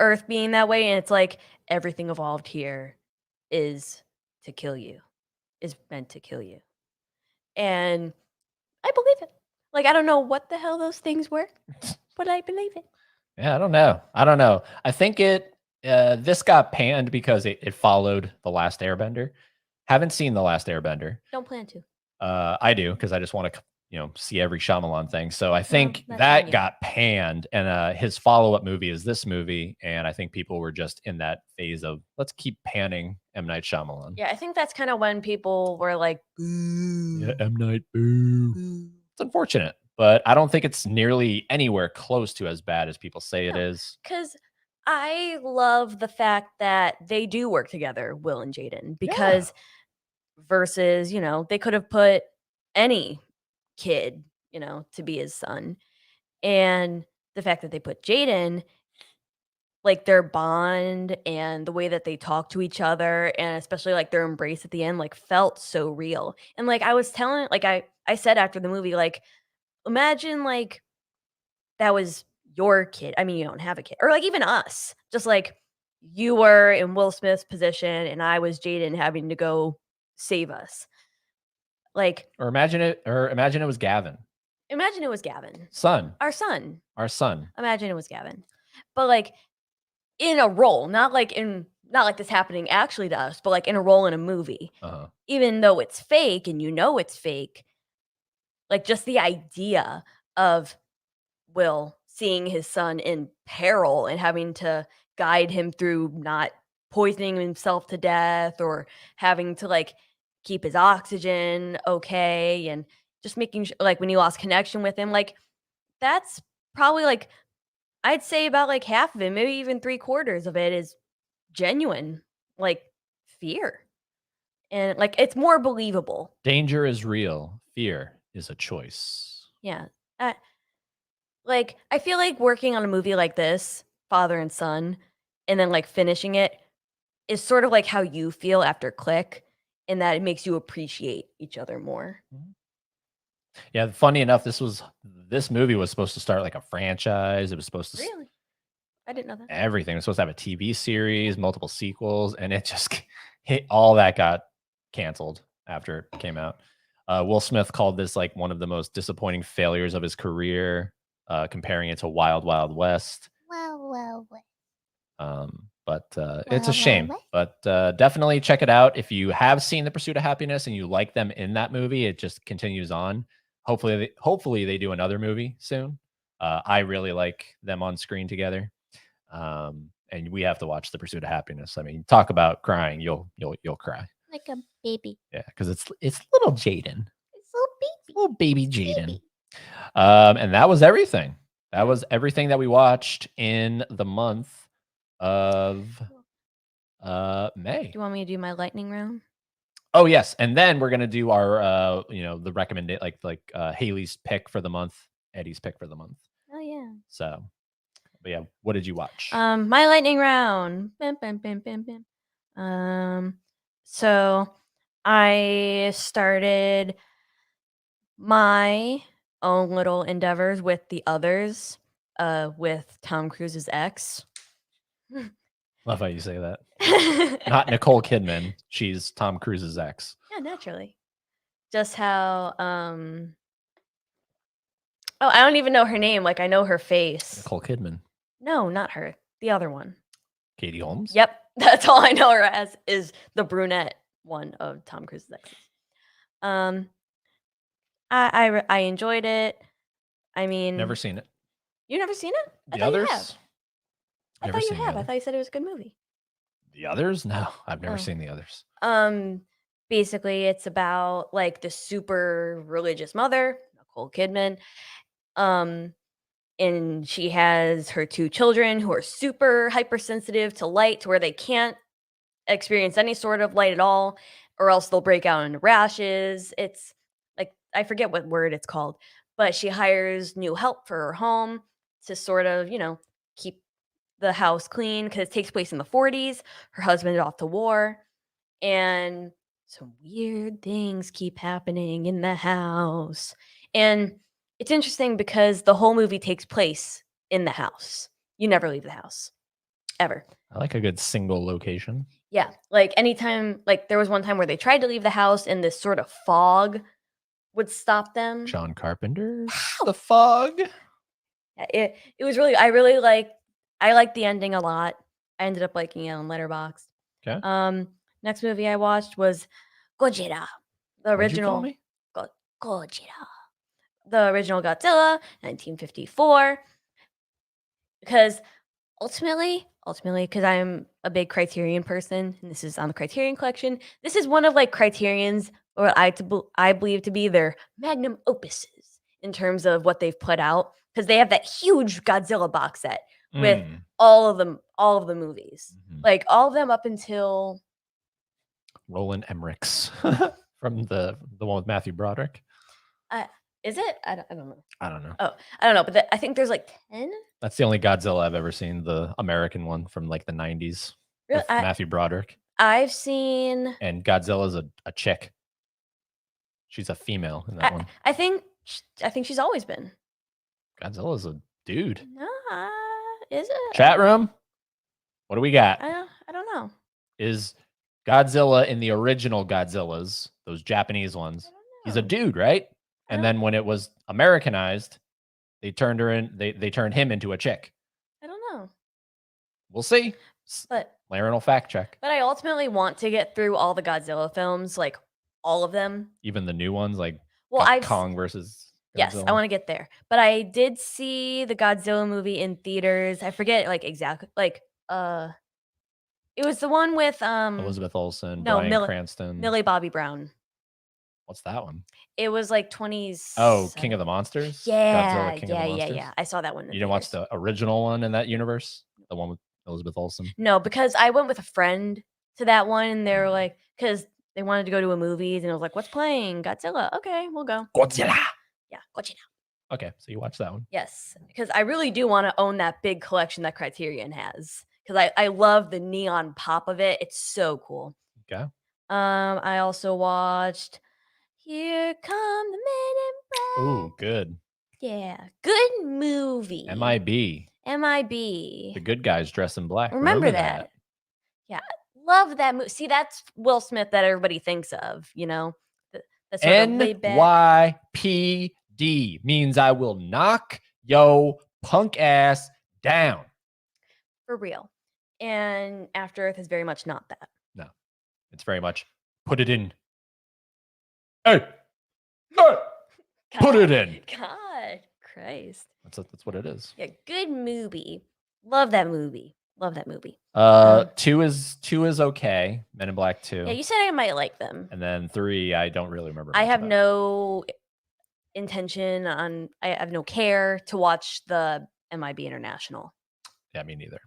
Earth being that way, and it's like everything evolved here is to kill you, is meant to kill you. And I believe it. Like I don't know what the hell those things were, but I believe it. Yeah, I don't know. I think this got panned because it followed The Last Airbender. Haven't seen The Last Airbender. Don't plan to. I do because I just want to see every Shyamalan thing. So I think that's on that you. got panned, and his follow-up movie is this movie, and I think people were just in that phase of let's keep panning M. Night Shyamalan. Yeah, I think that's kind of when people were like, boo. Yeah, M. Night, boo. It's unfortunate, but I don't think it's nearly anywhere close to as bad as people say it is. Because I love the fact that they do work together, Will and Jaden, because versus, they could have put any kid, to be his son. And the fact that they put Jaden, like their bond and the way that they talk to each other, and especially like their embrace at the end, like felt so real. And like I was telling, like I said after the movie, like imagine like that was your kid. I mean, you don't have a kid, or like even us, just like you were in Will Smith's position and I was Jaden having to go save us. Like, Or imagine it was Gavin. imagine it was Gavin, Son. our son. Imagine it was Gavin, but like in a role, not like this happening actually to us, but like in a role in a movie. Even though it's fake and it's fake, like just the idea of Will seeing his son in peril and having to guide him through not poisoning himself to death or having to like keep his oxygen okay, and just making sure like when he lost connection with him, like that's probably like I'd say about like half of it, maybe even 3/4 of it is genuine like fear. And like it's more believable. Danger is real. Fear is a choice. Yeah. Like, I feel like working on a movie like this, father and son, and then like finishing it is sort of like how you feel after Click, in that it makes you appreciate each other more. Yeah, funny enough, this movie was supposed to start like a franchise. It was supposed to Really? I didn't know that. everything. It was supposed to have a TV series, multiple sequels, and it just hit all that got canceled after it came out. Will Smith called this like one of the most disappointing failures of his career, comparing it to Wild Wild West. Well. But it's a shame. But definitely check it out if you have seen The Pursuit of Happiness and you like them in that movie. It just continues on. Hopefully they do another movie soon. I really like them on screen together. And we have to watch The Pursuit of Happiness. I mean, talk about crying. You'll cry. Like a baby. Yeah, because it's little Jaden. It's little baby. Little baby Jaden. And that was everything. That was everything that we watched in the month of May. Do you want me to do my lightning round? Oh yes, and then we're gonna do our the recommended like Haley's pick for the month, Eddie's pick for the month. Oh yeah. So, but yeah, what did you watch? My lightning round. Bam, bam, bam, bam, bam. So I started my own little endeavors with The Others, with Tom Cruise's ex. Love how you say that. Not Nicole Kidman. She's Tom Cruise's ex. Yeah, naturally. Just how oh, I don't even know her name. Like I know her face. Nicole Kidman. No, not her. The other one. Katie Holmes. Yep, that's all I know her as, is the brunette one of Tom Cruise's exes. I enjoyed it. I mean, Never seen it. You never seen it? The Others? I thought you have. I thought you said it was a good movie. The Others? No, I've never seen The Others. Basically, it's about like the super religious mother, Nicole Kidman. And she has her 2 children who are super hypersensitive to light, to where they can't experience any sort of light at all, or else they'll break out into rashes. It's like, I forget what word it's called, but she hires new help for her home to sort of, keep the house clean because it takes place in the 40s. Her husband is off to war, and some weird things keep happening in the house. And it's interesting because the whole movie takes place in the house. You never leave the house, ever. I like a good single location. Yeah, like anytime, like there was one time where they tried to leave the house and this sort of fog would stop them. John Carpenter, The Fog. It was really, I liked the ending a lot. I ended up liking it on Letterboxd. Okay. Next movie I watched was Gojira, the What'd you call original me? Gojira, the original Godzilla, 1954. Because ultimately, because I'm a big Criterion person, and this is on the Criterion Collection, this is one of like Criterion's, or I believe to be their magnum opuses in terms of what they've put out, because they have that huge Godzilla box set with all of the movies, like all of them up until Roland Emmerich's from the one with Matthew Broderick. Is it? I don't know. I don't know. Oh, I don't know, but I think there's like 10. That's the only Godzilla I've ever seen, the American one from like the 90s Really? with Matthew Broderick. I've seen. And Godzilla's a chick. She's a female in that one. I think she's always been. Godzilla's a dude. No, is it? Chat room. What do we got? I don't know. Is Godzilla in the original Godzillas, those Japanese ones? He's a dude, right? And then when it was Americanized, they turned they turned him into a chick. I don't know. We'll see. But Laren will fact check. But I ultimately want to get through all the Godzilla films, like all of them. Even the new ones, like Kong versus Godzilla. Yes, I want to get there. But I did see the Godzilla movie in theaters. I forget like exactly it was the one with Elizabeth Olsen, Bryan Cranston, Millie Bobby Brown. What's that one? It was like 20s. Oh, King of the Monsters? Yeah, Godzilla, King of the Monsters? yeah. I saw that one. You didn't watch the original one in that universe? The one with Elizabeth Olsen? No, because I went with a friend to that one, and they were like, because they wanted to go to a movies, and I was like, what's playing? Godzilla. Okay, we'll go. Godzilla. Yeah, Godzilla. Okay, so you watched that one. Yes, because I really do want to own that big collection that Criterion has, because I love the neon pop of it. It's so cool. Okay. I also watched Here Come the Men in Black. Ooh, good. Yeah, good movie. MIB. MIB. The good guys dress in black. Remember that. Yeah, love that movie. See, that's Will Smith that everybody thinks of, NYPD means I will knock yo punk ass down. For real. And After Earth is very much not that. No, it's very much put it in. Hey, hey, put it in. God, Christ. That's what it is. Yeah, good movie. Love that movie. 2 is okay. Men in Black 2. Yeah, you said I might like them. And then 3, I don't really remember. I have no intention on. I have no care to watch the MIB International. Yeah, me neither.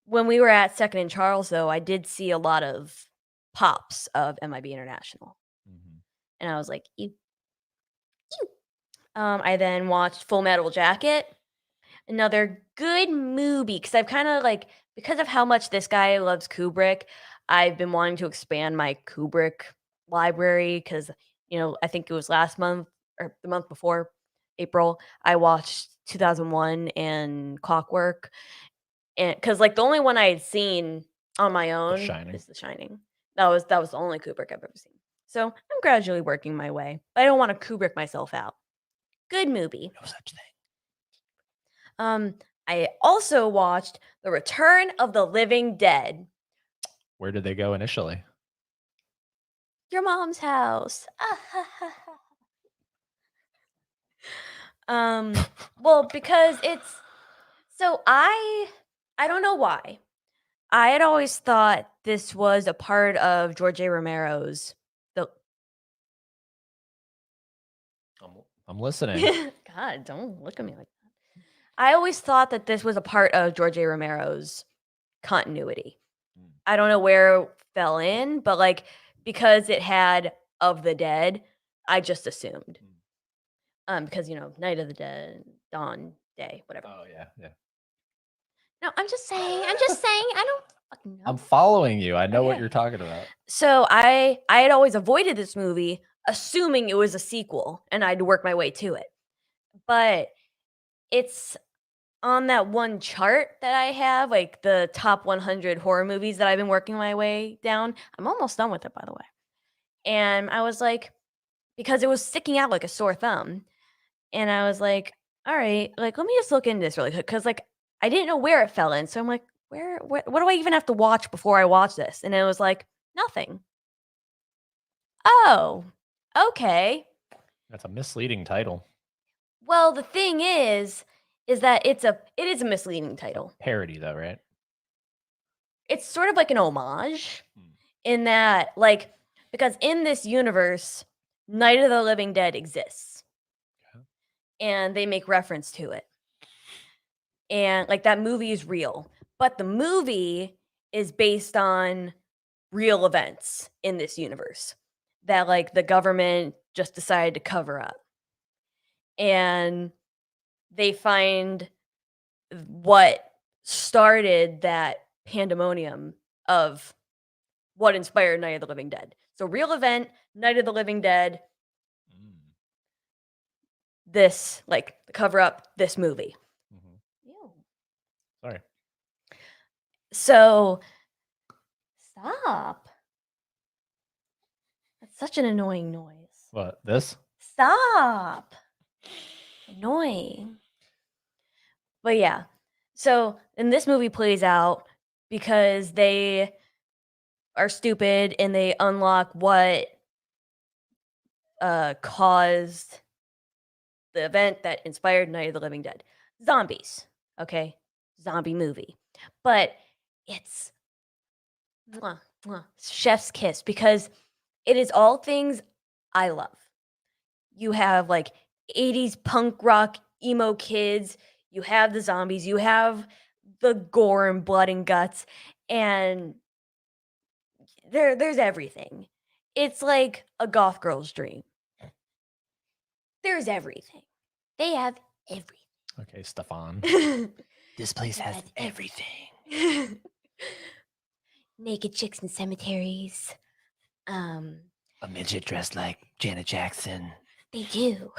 When we were at Second and Charles, though, I did see a lot of pops of MIB International, and I was like, ew. I then watched Full Metal Jacket. Another good movie, because I've kind of because of how much this guy loves Kubrick, I've been wanting to expand my Kubrick library, because I think it was last month or the month before, April, I watched 2001 and Clockwork, and because the only one I had seen on my own is The Shining. That was the only Kubrick I've ever seen. So I'm gradually working my way, but I don't want to Kubrick myself out. Good movie. No such thing. I also watched The Return of the Living Dead. Where did they go initially? Your mom's house. Well, because it's I don't know why. I had always thought this was a part of George A. Romero's. I'm listening. God, don't look at me like that. I always thought that this was a part of George A. Romero's continuity. I don't know where it fell in, but like because it had of the dead, I just assumed. Because Night of the Dead, Dawn Day, whatever. Oh yeah, yeah. No, I'm just saying. I don't fucking know. I'm following you. I know what Okay. you're talking about. So I had always avoided this movie, assuming it was a sequel, and I'd work my way to it. But it's on that one chart that I have, like the top 100 horror movies that I've been working my way down. I'm almost done with it, by the way. And I was like, because it was sticking out like a sore thumb. And I was like, all right, like, let me just look into this really quick. Cause like, I didn't know where it fell in. So I'm like, what do I even have to watch before I watch this? And it was like, nothing. Oh, okay. That's a misleading title. Well, the thing is that it is a misleading title. Parody though, right? It's sort of like an homage in that, like, because in this universe, Night of the Living Dead exists. Okay. And they make reference to it. And like that movie is real. But the movie is based on real events in this universe that like the government just decided to cover up. And they find what started that pandemonium of what inspired Night of the Living Dead. So real event, Night of the Living Dead. This like cover up this movie. Ew. Sorry. So stop. That's such an annoying noise. What, this? Stop. Annoying. But yeah. So, and this movie plays out because they are stupid and they unlock what caused the event that inspired Night of the Living Dead. Zombies. Okay? Zombie movie. But it's chef's kiss because it is all things I love. You have like 80s punk rock emo kids, you have the zombies, you have the gore and blood and guts, and there's everything. It's like a goth girl's dream. There's everything. They have everything. Okay, Stefan. This place has everything. Naked chicks in cemeteries. A midget dressed like Janet Jackson. They do.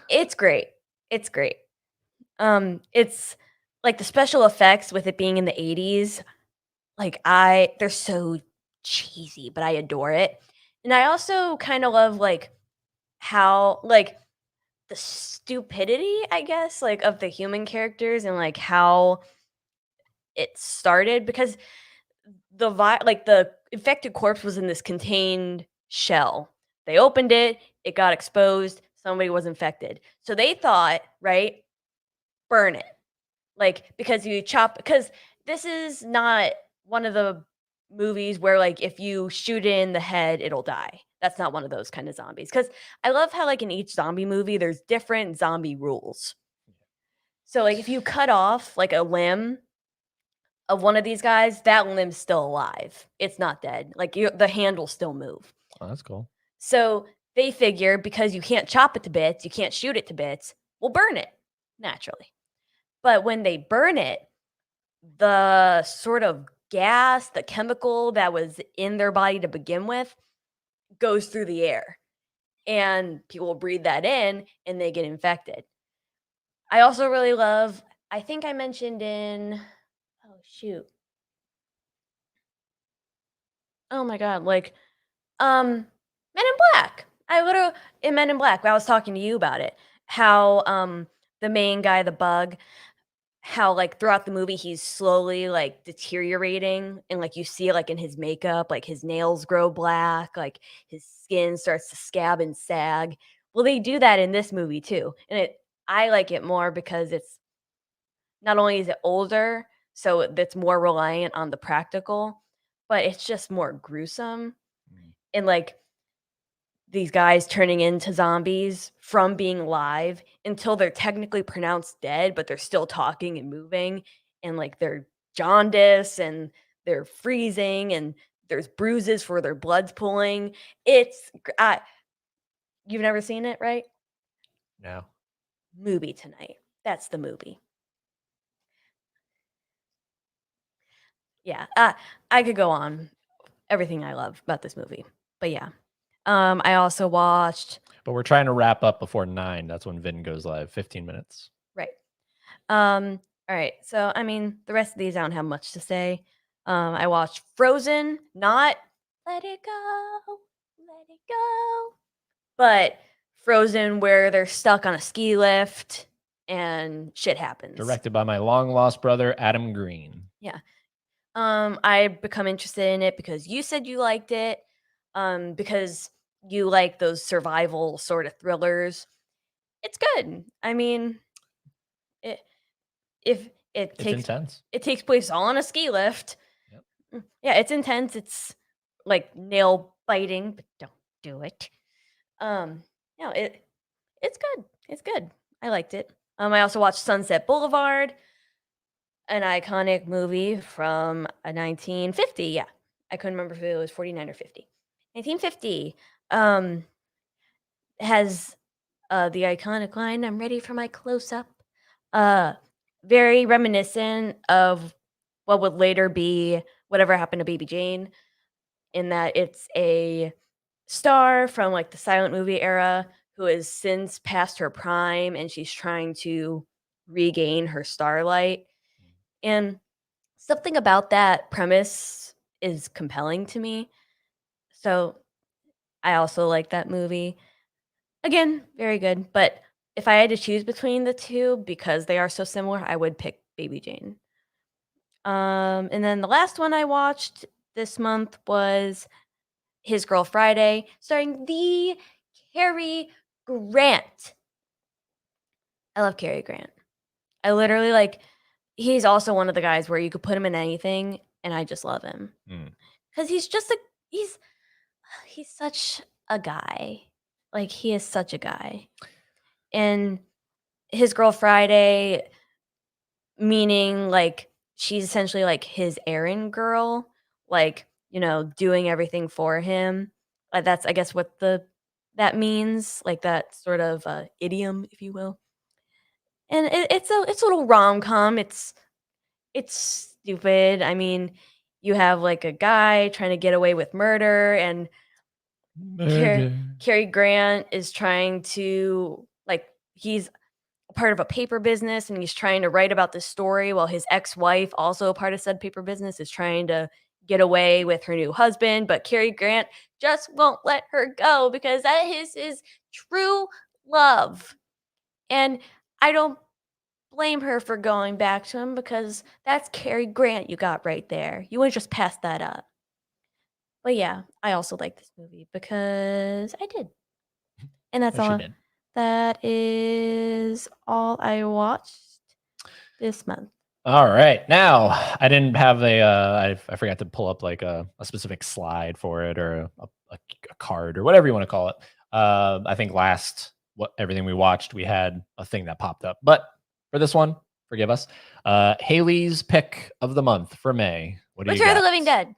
It's great. It's great. It's like the special effects with it being in the 80s. Like they're so cheesy, but I adore it. And I also kind of love like how like the stupidity, I guess, like of the human characters and like how it started because the infected corpse was in this contained shell. They opened it, it got exposed, somebody was infected. So they thought, right, burn it. Like because this is not one of the movies where like if you shoot it in the head, it'll die. That's not one of those kind of zombies. Because I love how like in each zombie movie, there's different zombie rules. So like if you cut off like a limb of one of these guys, that limb's still alive. It's not dead. Like the hand will still move. Oh, that's cool. So they figure because you can't chop it to bits, you can't shoot it to bits, we'll burn it naturally. But when they burn it, the sort of gas, the chemical that was in their body to begin with, goes through the air. And people breathe that in and they get infected. I also really love, I think I mentioned in, oh shoot. Oh my God, like, Men in Black. In Men in Black, I was talking to you about it. How the main guy, the bug, how like throughout the movie he's slowly like deteriorating and like you see like in his makeup, like his nails grow black, like his skin starts to scab and sag. Well, they do that in this movie too. And I like it more because it's not only is it older, so it's more reliant on the practical, but it's just more gruesome. And like these guys turning into zombies from being live until they're technically pronounced dead, but they're still talking and moving and like they're jaundice and they're freezing and there's bruises for their blood's pooling. It's you've never seen it, right? No. Movie Tonight. That's the movie. Yeah, I could go on everything I love about this movie, but yeah. I also watched. But we're trying to wrap up before 9. That's when Vin goes live. 15 minutes. Right. All right. So I mean, the rest of these I don't have much to say. I watched Frozen, not Let It Go, Let It Go, but Frozen where they're stuck on a ski lift and shit happens. Directed by my long lost brother Adam Green. Yeah. I become interested in it because you said you liked it. Because you like those survival sort of thrillers. It's good. I mean, it if it It's takes intense. it takes place all on a ski lift. Yep. Yeah, it's intense. It's like nail biting, but don't do it. No, it's good. It's good. I liked it. I also watched Sunset Boulevard, an iconic movie from a 1950. Yeah, I couldn't remember if it was 49 or 50. 1950 has the iconic line, "I'm ready for my close-up." Very reminiscent of what would later be Whatever Happened to Baby Jane, in that it's a star from like the silent movie era who has since passed her prime and she's trying to regain her starlight. And something about that premise is compelling to me. So I also like that movie. Again, very good. But if I had to choose between the two, because they are so similar, I would pick Baby Jane. And then the last one I watched this month was His Girl Friday, starring the Cary Grant. I love Cary Grant. I literally like. He's also one of the guys where you could put him in anything, and I just love him because he's just he's such a guy. Like he is such a guy, and His Girl Friday, meaning like she's essentially like his errand girl, like doing everything for him. Like that's I guess what that means, like that sort of idiom, if you will. And it's a little rom com. It's stupid. I mean, you have like a guy trying to get away with murder, and Cary Grant is trying to he's a part of a paper business, and he's trying to write about this story while his ex-wife, also a part of said paper business, is trying to get away with her new husband. But Cary Grant just won't let her go because that is his true love. And I don't blame her for going back to him because that's Cary Grant you got right there. You would just pass that up. But yeah, I also like this movie because I did. And that's all. That is all I watched this month. All right. Now, I didn't have I forgot to pull up like a specific slide for it or a card or whatever you want to call it. I think everything we watched, we had a thing that popped up. But for this one, forgive us. Haley's pick of the month for May. What do you got? Return of the Living Dead.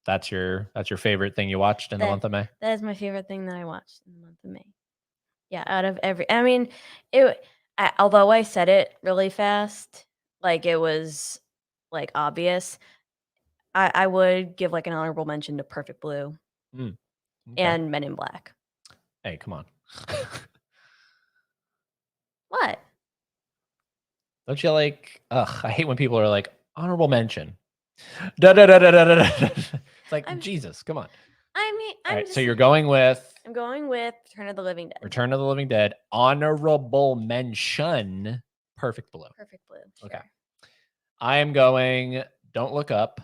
That's your favorite thing you watched in the month of May? That is my favorite thing that I watched in the month of May. Yeah, out of although I said it really fast, like it was like obvious, I would give like an honorable mention to Perfect Blue and Men in Black. Hey, come on. What? Don't you like? I hate when people are like honorable mention. It's like Jesus, come on. I mean, all right, so you're going with? I'm going with Return of the Living Dead. Return of the Living Dead. Honorable mention, Perfect Blue. Perfect Blue. Sure. Okay. I am going Don't Look Up.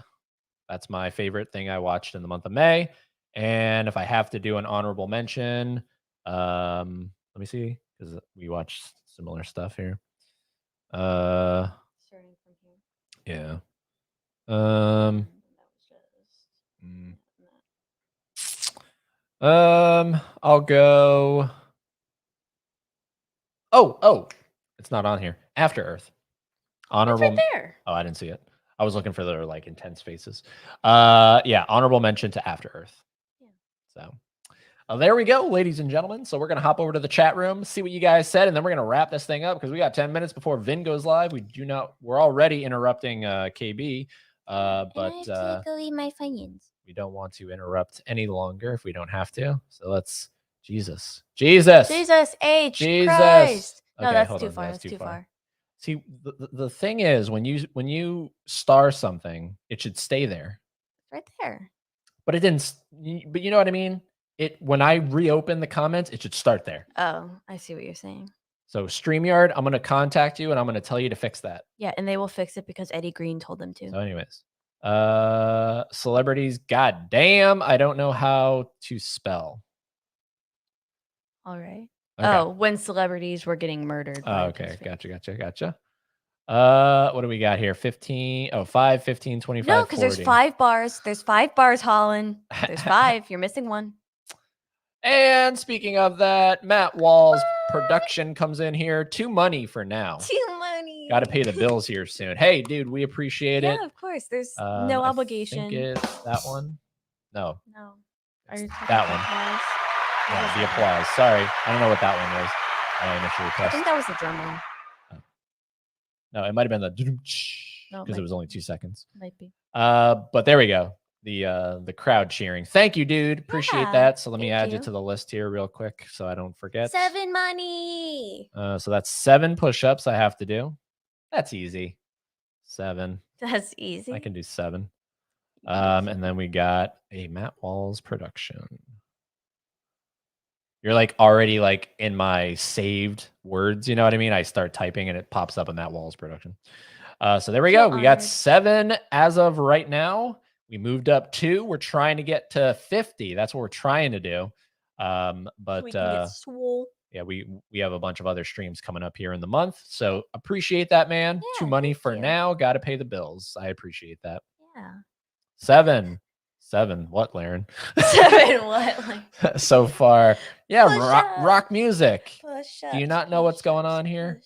That's my favorite thing I watched in the month of May. And if I have to do an honorable mention, let me see, because we watched similar stuff here. Starting from here. Yeah. I'll go. Oh, it's not on here. After Earth. Honorable. It's right there. Oh, I didn't see it. I was looking for their like intense faces. Yeah, honorable mention to After Earth. Yeah. So there we go, ladies and gentlemen. So we're gonna hop over to the chat room, see what you guys said, and then we're gonna wrap this thing up because we got 10 minutes before Vin goes live. We're already interrupting KB, but I have to go eat my Funyuns. we don't want to interrupt any longer if we don't have to. So let's Jesus. Jesus H Jesus. Christ. No, Okay, that's hold too on, far. that's That's too too far. See, the thing is when you star something, it should stay there. Right there. But it didn't. But you know what I mean? When I reopen the comments, it should start there. Oh, I see what you're saying. So StreamYard, I'm gonna contact you and I'm gonna tell you to fix that. Yeah, and they will fix it because Eddie Green told them to. So, anyways, celebrities. God damn, I don't know how to spell. All right. Okay. Oh, when celebrities were getting murdered. Oh, by okay. Pittsburgh. Gotcha. What do we got here? 15. Oh, 5, 15, 25. No, because there's 40. 5 bars. There's 5 bars, Holland. There's 5. You're missing one. And speaking of that, Matt Wall's production comes in here. Too money for now. Too money. Got to pay the bills here soon. Hey, dude, we appreciate it. Yeah, of course. There's no obligation. I think it's that one. No, No. it's Are you talking that about one. applause? What Yeah, was the that? applause. Sorry, I don't know what that one was. I initially I pressed. think that was the drum one. No, it might have been the No, because it was only 2 seconds. Might be. But there we go. The crowd cheering. Thank you, dude. Appreciate Yeah, that. So let me thank add you you. to the list here real quick so I don't forget. 7 money. So that's 7 push-ups I have to do. That's easy. 7. That's easy. I can do 7. You can do And then we got a Matt Walls production. You're like already like in my saved words, you know what I mean? I start typing and it pops up in Matt Walls production. So there we So go. We got honored. 7 as of right now. We moved up 2. We're trying to get to 50. That's what we're trying to do. But we can get swole. yeah, we have a bunch of other streams coming up here in the month. So appreciate that, man. Yeah, 2 money thank for you. now. Got to pay the bills. I appreciate that. Yeah. 7. What, Laren? 7 what? Like So far. Yeah, Push rock music. push Do you not know what's going on here?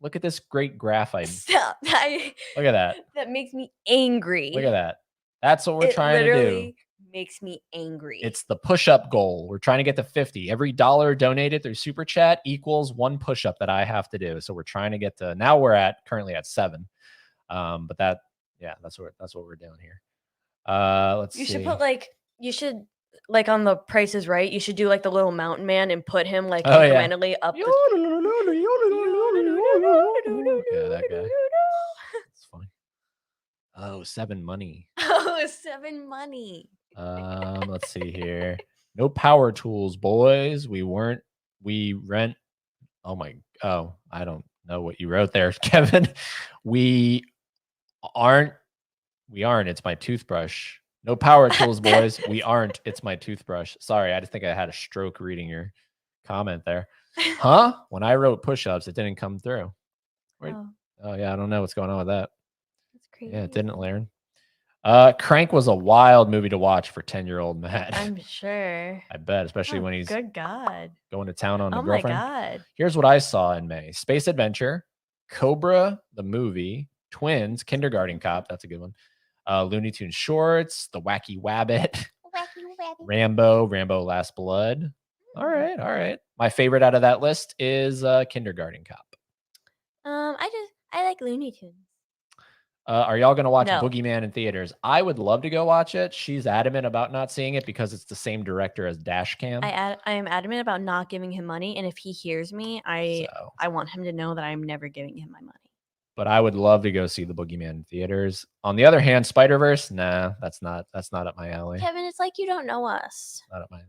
Look at this great graph. Look Stop. at that. That makes me angry. Look at that. That's what we're It trying to do. literally makes me angry. It's the push-up goal. We're trying to get to 50. Every dollar donated through Super Chat equals 1 push-up that I have to do. So we're trying to get to now we're currently at 7. But that's what we're doing here. Let's see. You should put on the Price is Right. You should do like the little mountain man and put him like Oh, yeah. incrementally up. Yeah, that guy. It's funny. Oh, 7 money. Oh, 7 money. Let's see here. No power tools, boys. We rent. I don't know what you wrote there, Kevin. We aren't. It's my toothbrush. No power tools, boys. We aren't. It's my toothbrush. Sorry, I just think I had a stroke reading your comment there. Huh? When I wrote push-ups, it didn't come through. Wait. Oh yeah, I don't know what's going on with that. That's crazy. Yeah, it didn't, Laren. Crank was a wild movie to watch for 10-year-old Matt. I'm sure. I bet, especially when he's Good God. going to town on the Oh my girlfriend. God. Here's what I saw in May: Space Adventure, Cobra the movie, Twins, Kindergarten Cop. That's a good one. Looney Tunes shorts, The Wacky Wabbit, Wacky. Rambo Last Blood. All right. My favorite out of that list is Kindergarten Cop. I like Looney Tunes. Are y'all going to watch No. Boogeyman in theaters? I would love to go watch it. She's adamant about not seeing it because it's the same director as Dashcam. I am adamant about not giving him money, and if he hears me, I So, want him to know that I'm never giving him my money. but I would love to go see the Boogeyman in theaters. On the other hand, Spider-Verse, nah, that's not up my alley. Kevin, it's like you don't know us. Not up my alley.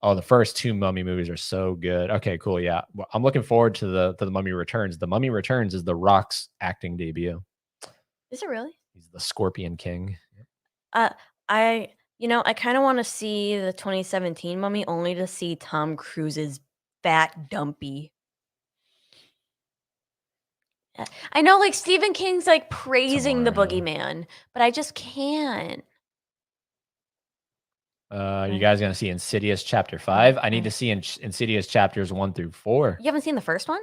Oh, the first 2 Mummy movies are so good. Okay, cool. Yeah, well, I'm looking forward to the Mummy Returns. The Mummy Returns is The Rock's acting debut. Is it really? He's the Scorpion King. I kind of want to see the 2017 Mummy only to see Tom Cruise's fat dumpy. I know, like Stephen King's like praising the Tomorrow. Boogeyman, but I just can't. You guys gonna see Insidious Chapter 5? I need to see Insidious Chapters 1 through 4. You haven't seen the first one?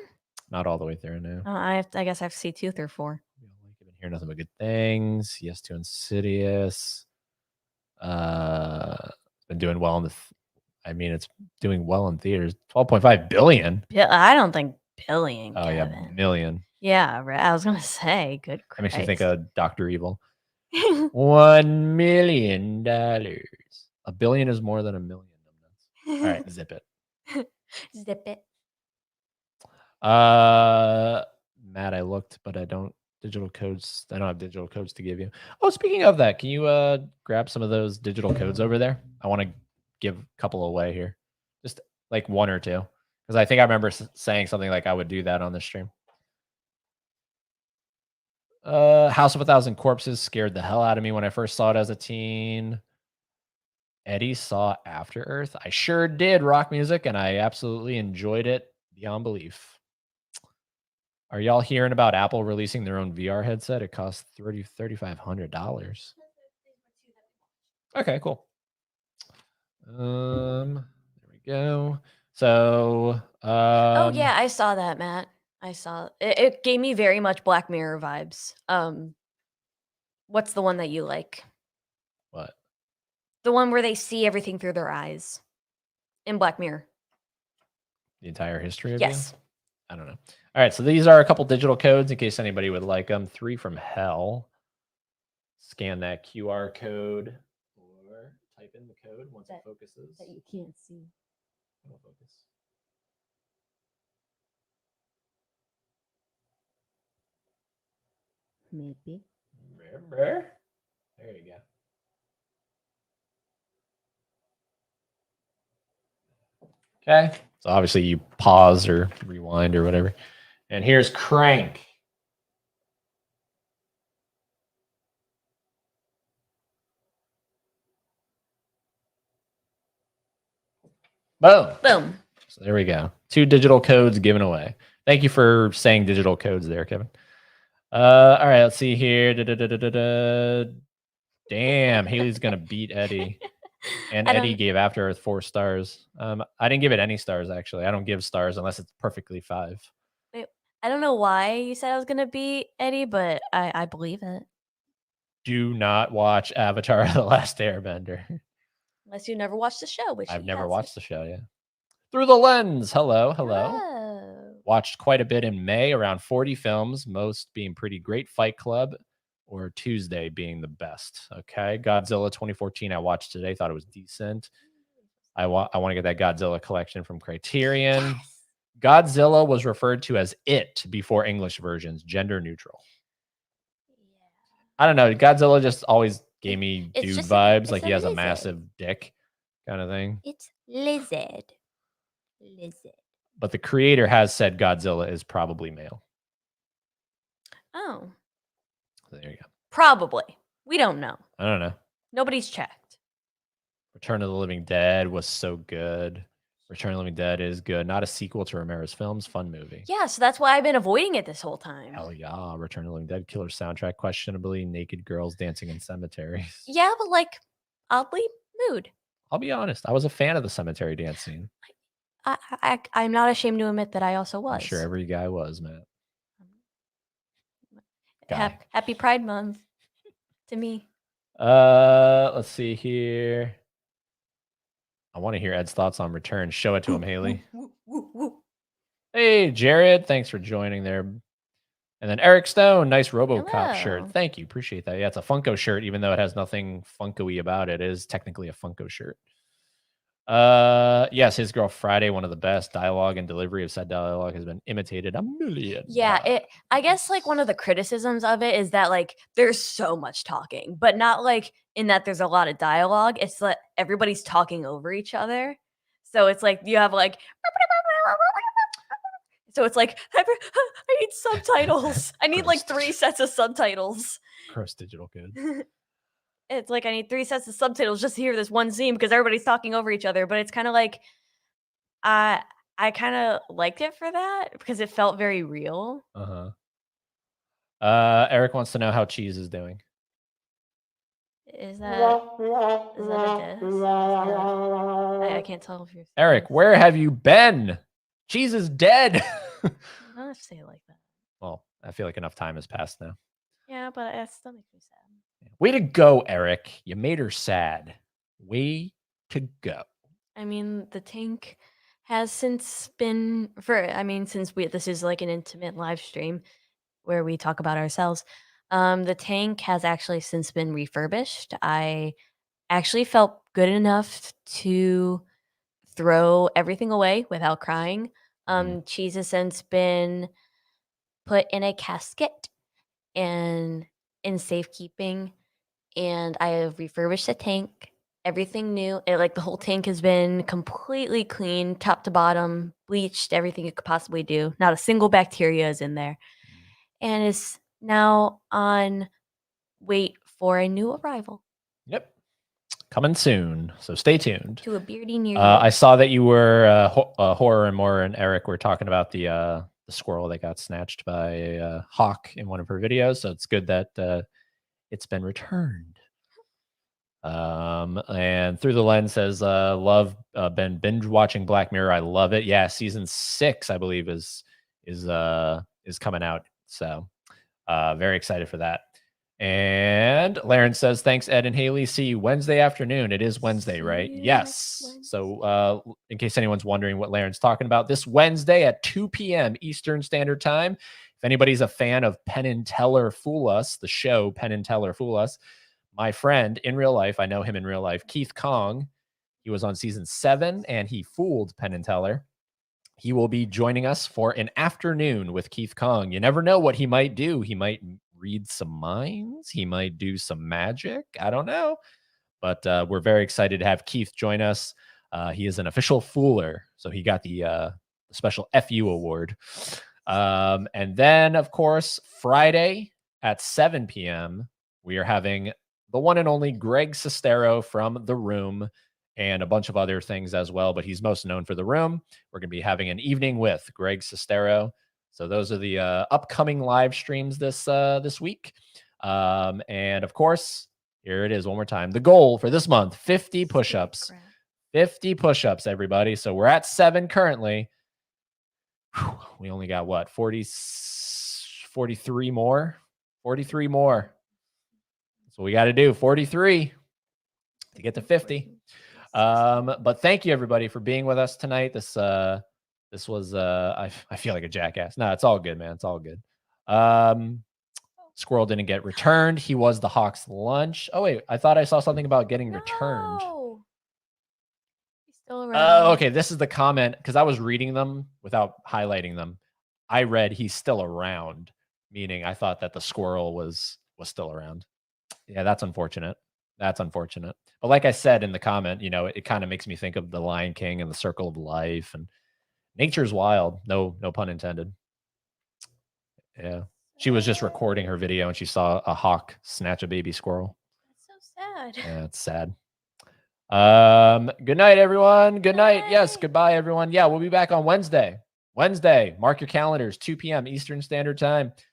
Not all the way through now. I guess I have to see 2 through 4. We all like it in hear nothing but good things. Yes to Insidious. It's been doing well in the. It's doing well in theaters. 12.5 billion. I don't think billion. Oh Kevin. yeah, million. Yeah, right. I was gonna say, good. That makes me think Christ. of Dr. Evil. $1 million. A billion is more than a million. All right, zip it. Zip it. Matt, I looked, but I don't digital codes. I don't have digital codes to give you. Oh, speaking of that, can you grab some of those digital codes over there? I want to give a couple away here, just like one or two, because I think I remember saying something like I would do that on this stream. House of a Thousand Corpses scared the hell out of me when I first saw it as a teen. Eddie saw After Earth. I sure did. Rock music, and I absolutely enjoyed it beyond belief. Are y'all hearing about Apple releasing their own VR headset? It costs $3,500. Okay, cool. There we go. So, oh yeah, I saw that, Matt. I saw it. It gave me very much Black Mirror vibes. What's the one that you like? What? The one where they see everything through their eyes in Black Mirror. The entire history of Yes. you? I don't know. All right, so these are a couple digital codes in case anybody would like them. 3 from hell. Scan that QR code or type in the code once it focuses. That you can't see. It'll focus. Maybe. Remember? There you go. Okay. So obviously you pause or rewind or whatever. And here's Crank. Boom. Boom. So there we go. 2 digital codes given away. Thank you for saying digital codes there, Kevin. All right, let's see here. Damn, Haley's gonna beat Eddie. And Eddie gave After Earth 4 stars. I didn't give it any stars, actually. I don't give stars unless it's perfectly 5. Wait, I don't know why you said I was gonna beat Eddie, but I believe it. Do not watch Avatar: The Last Airbender. Unless you never watched the show, which I've never watched the show, yeah. Through the Lens. Hello. Oh. Watched quite a bit in May, around 40 films, most being pretty great. Fight Club or Tuesday being the best. Okay. Godzilla 2014, I watched today, thought it was decent. I want to get that Godzilla collection from Criterion. Yes. Godzilla was referred to as it before English versions, gender neutral. I don't know. Godzilla just always gave me It's dude just vibes, it's like a he has a lizard. massive dick kind of thing. It's lizard. Lizard. But the creator has said Godzilla is probably male. Oh. So there you go. Probably. We don't know. I don't know. Nobody's checked. Return of the Living Dead was so good. Return of the Living Dead is good. Not a sequel to Romero's films. Fun movie. Yeah, so that's why I've been avoiding it this whole time. Hell yeah. Return of the Living Dead. Killer soundtrack. Questionably naked girls dancing in cemeteries. Yeah, but like oddly mood. I'll be honest. I was a fan of the cemetery dance scene. I'm not ashamed to admit that I also was. I'm sure every guy was, man. Guy. Happy Pride Month to me. Let's see here. I want to hear Ed's thoughts on Return. Show it to him, Haley. Hey, Jared. Thanks for joining there. And then Eric Stone, nice RoboCop shirt. Hello. Thank you. Appreciate that. Yeah, it's a Funko shirt, even though it has nothing Funko-y about it. It is technically a Funko shirt. Yes, His Girl Friday, one of the best. Dialogue and delivery of said dialogue has been imitated a million. Yeah, I guess like one of the criticisms of it is that like there's so much talking, but not like in that there's a lot of dialogue. It's that everybody's talking over each other. So it's like you have like so it's like I need subtitles. I need like 3 sets of subtitles. Gross digital code. It's like I need 3 sets of subtitles just to hear this one scene because everybody's talking over each other. But it's kind of like I kind of liked it for that because it felt very real. Eric wants to know how Cheese is doing. Is that a diss? I can't tell if you're Eric, where have you been? Cheese is dead. I don't have to say it like that. Well, I feel like enough time has passed now. Yeah, but it still makes me sad. Way to go, Eric. You made her sad. Way to go. I mean, the tank has since been since this is like an intimate live stream where we talk about ourselves. The tank has actually since been refurbished. I actually felt good enough to throw everything away without crying. Cheese has since been put in a casket and in safekeeping, and I have refurbished the tank. Everything new. The whole tank has been completely clean, top to bottom, bleached, everything it could possibly do. Not a single bacteria is in there. And is now on wait for a new arrival. Yep. Coming soon. So stay tuned. To a beardy near you. I saw that you were Horror and More and Eric were talking about the squirrel that got snatched by a hawk in one of her videos. So it's good that it's been returned. And Through the Lens says, love been binge watching Black Mirror. I love it. Yeah, season 6, I believe, is coming out. So very excited for that. And Laren says, thanks, Ed and Haley. See you Wednesday afternoon. It is Wednesday, right? Yes. So in case anyone's wondering what Laren's talking about, this Wednesday at 2 p.m. Eastern Standard Time. If anybody's a fan of Penn and Teller Fool Us, the show Penn and Teller Fool Us, my friend in real life, I know him in real life, Keith Kong, he was on season 7 and he fooled Penn and Teller. He will be joining us for an afternoon with Keith Kong. You never know what he might do. He might read some minds. He might do some magic. I don't know. But we're very excited to have Keith join us. He is an official fooler. So he got the special FU award. And then, of course, Friday at 7 p.m., we are having the one and only Greg Sestero from The Room and a bunch of other things as well, but he's most known for The Room. We're going to be having an evening with Greg Sestero. So those are the upcoming live streams this week. And of course, here it is one more time. The goal for this month, 50 push-ups. 50 push-ups, everybody. So we're at 7 currently. Whew, we only got what? 43 more? 43 more. So we got to do 43 to get to 50. But thank you everybody for being with us tonight. This was I feel like a jackass. No, it's all good, man. It's all good. Squirrel didn't get returned. He was the Hawks lunch. Oh wait, I thought I saw something about getting returned. He's still around. Oh, okay. This is the comment because I was reading them without highlighting them. I read he's still around, meaning I thought that the squirrel was still around. Yeah, that's unfortunate. That's unfortunate. But like I said in the comment, it kind of makes me think of The Lion King and The Circle of Life, and nature's wild. No pun intended. Yeah. She was just recording her video and she saw a hawk snatch a baby squirrel. That's so sad. Yeah, it's sad. Good night, everyone. Good night. Yes, goodbye, everyone. Yeah, we'll be back on Wednesday. Mark your calendars, 2 p.m. Eastern Standard Time. It's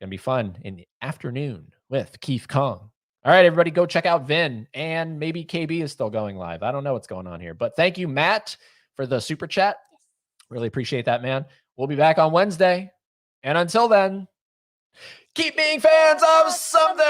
going to be fun in the afternoon with Keith Kong. All right, everybody, go check out Vin, and maybe KB is still going live. I don't know what's going on here, but thank you, Matt, for the super chat. Really appreciate that, man. We'll be back on Wednesday. And until then, keep being fans of something.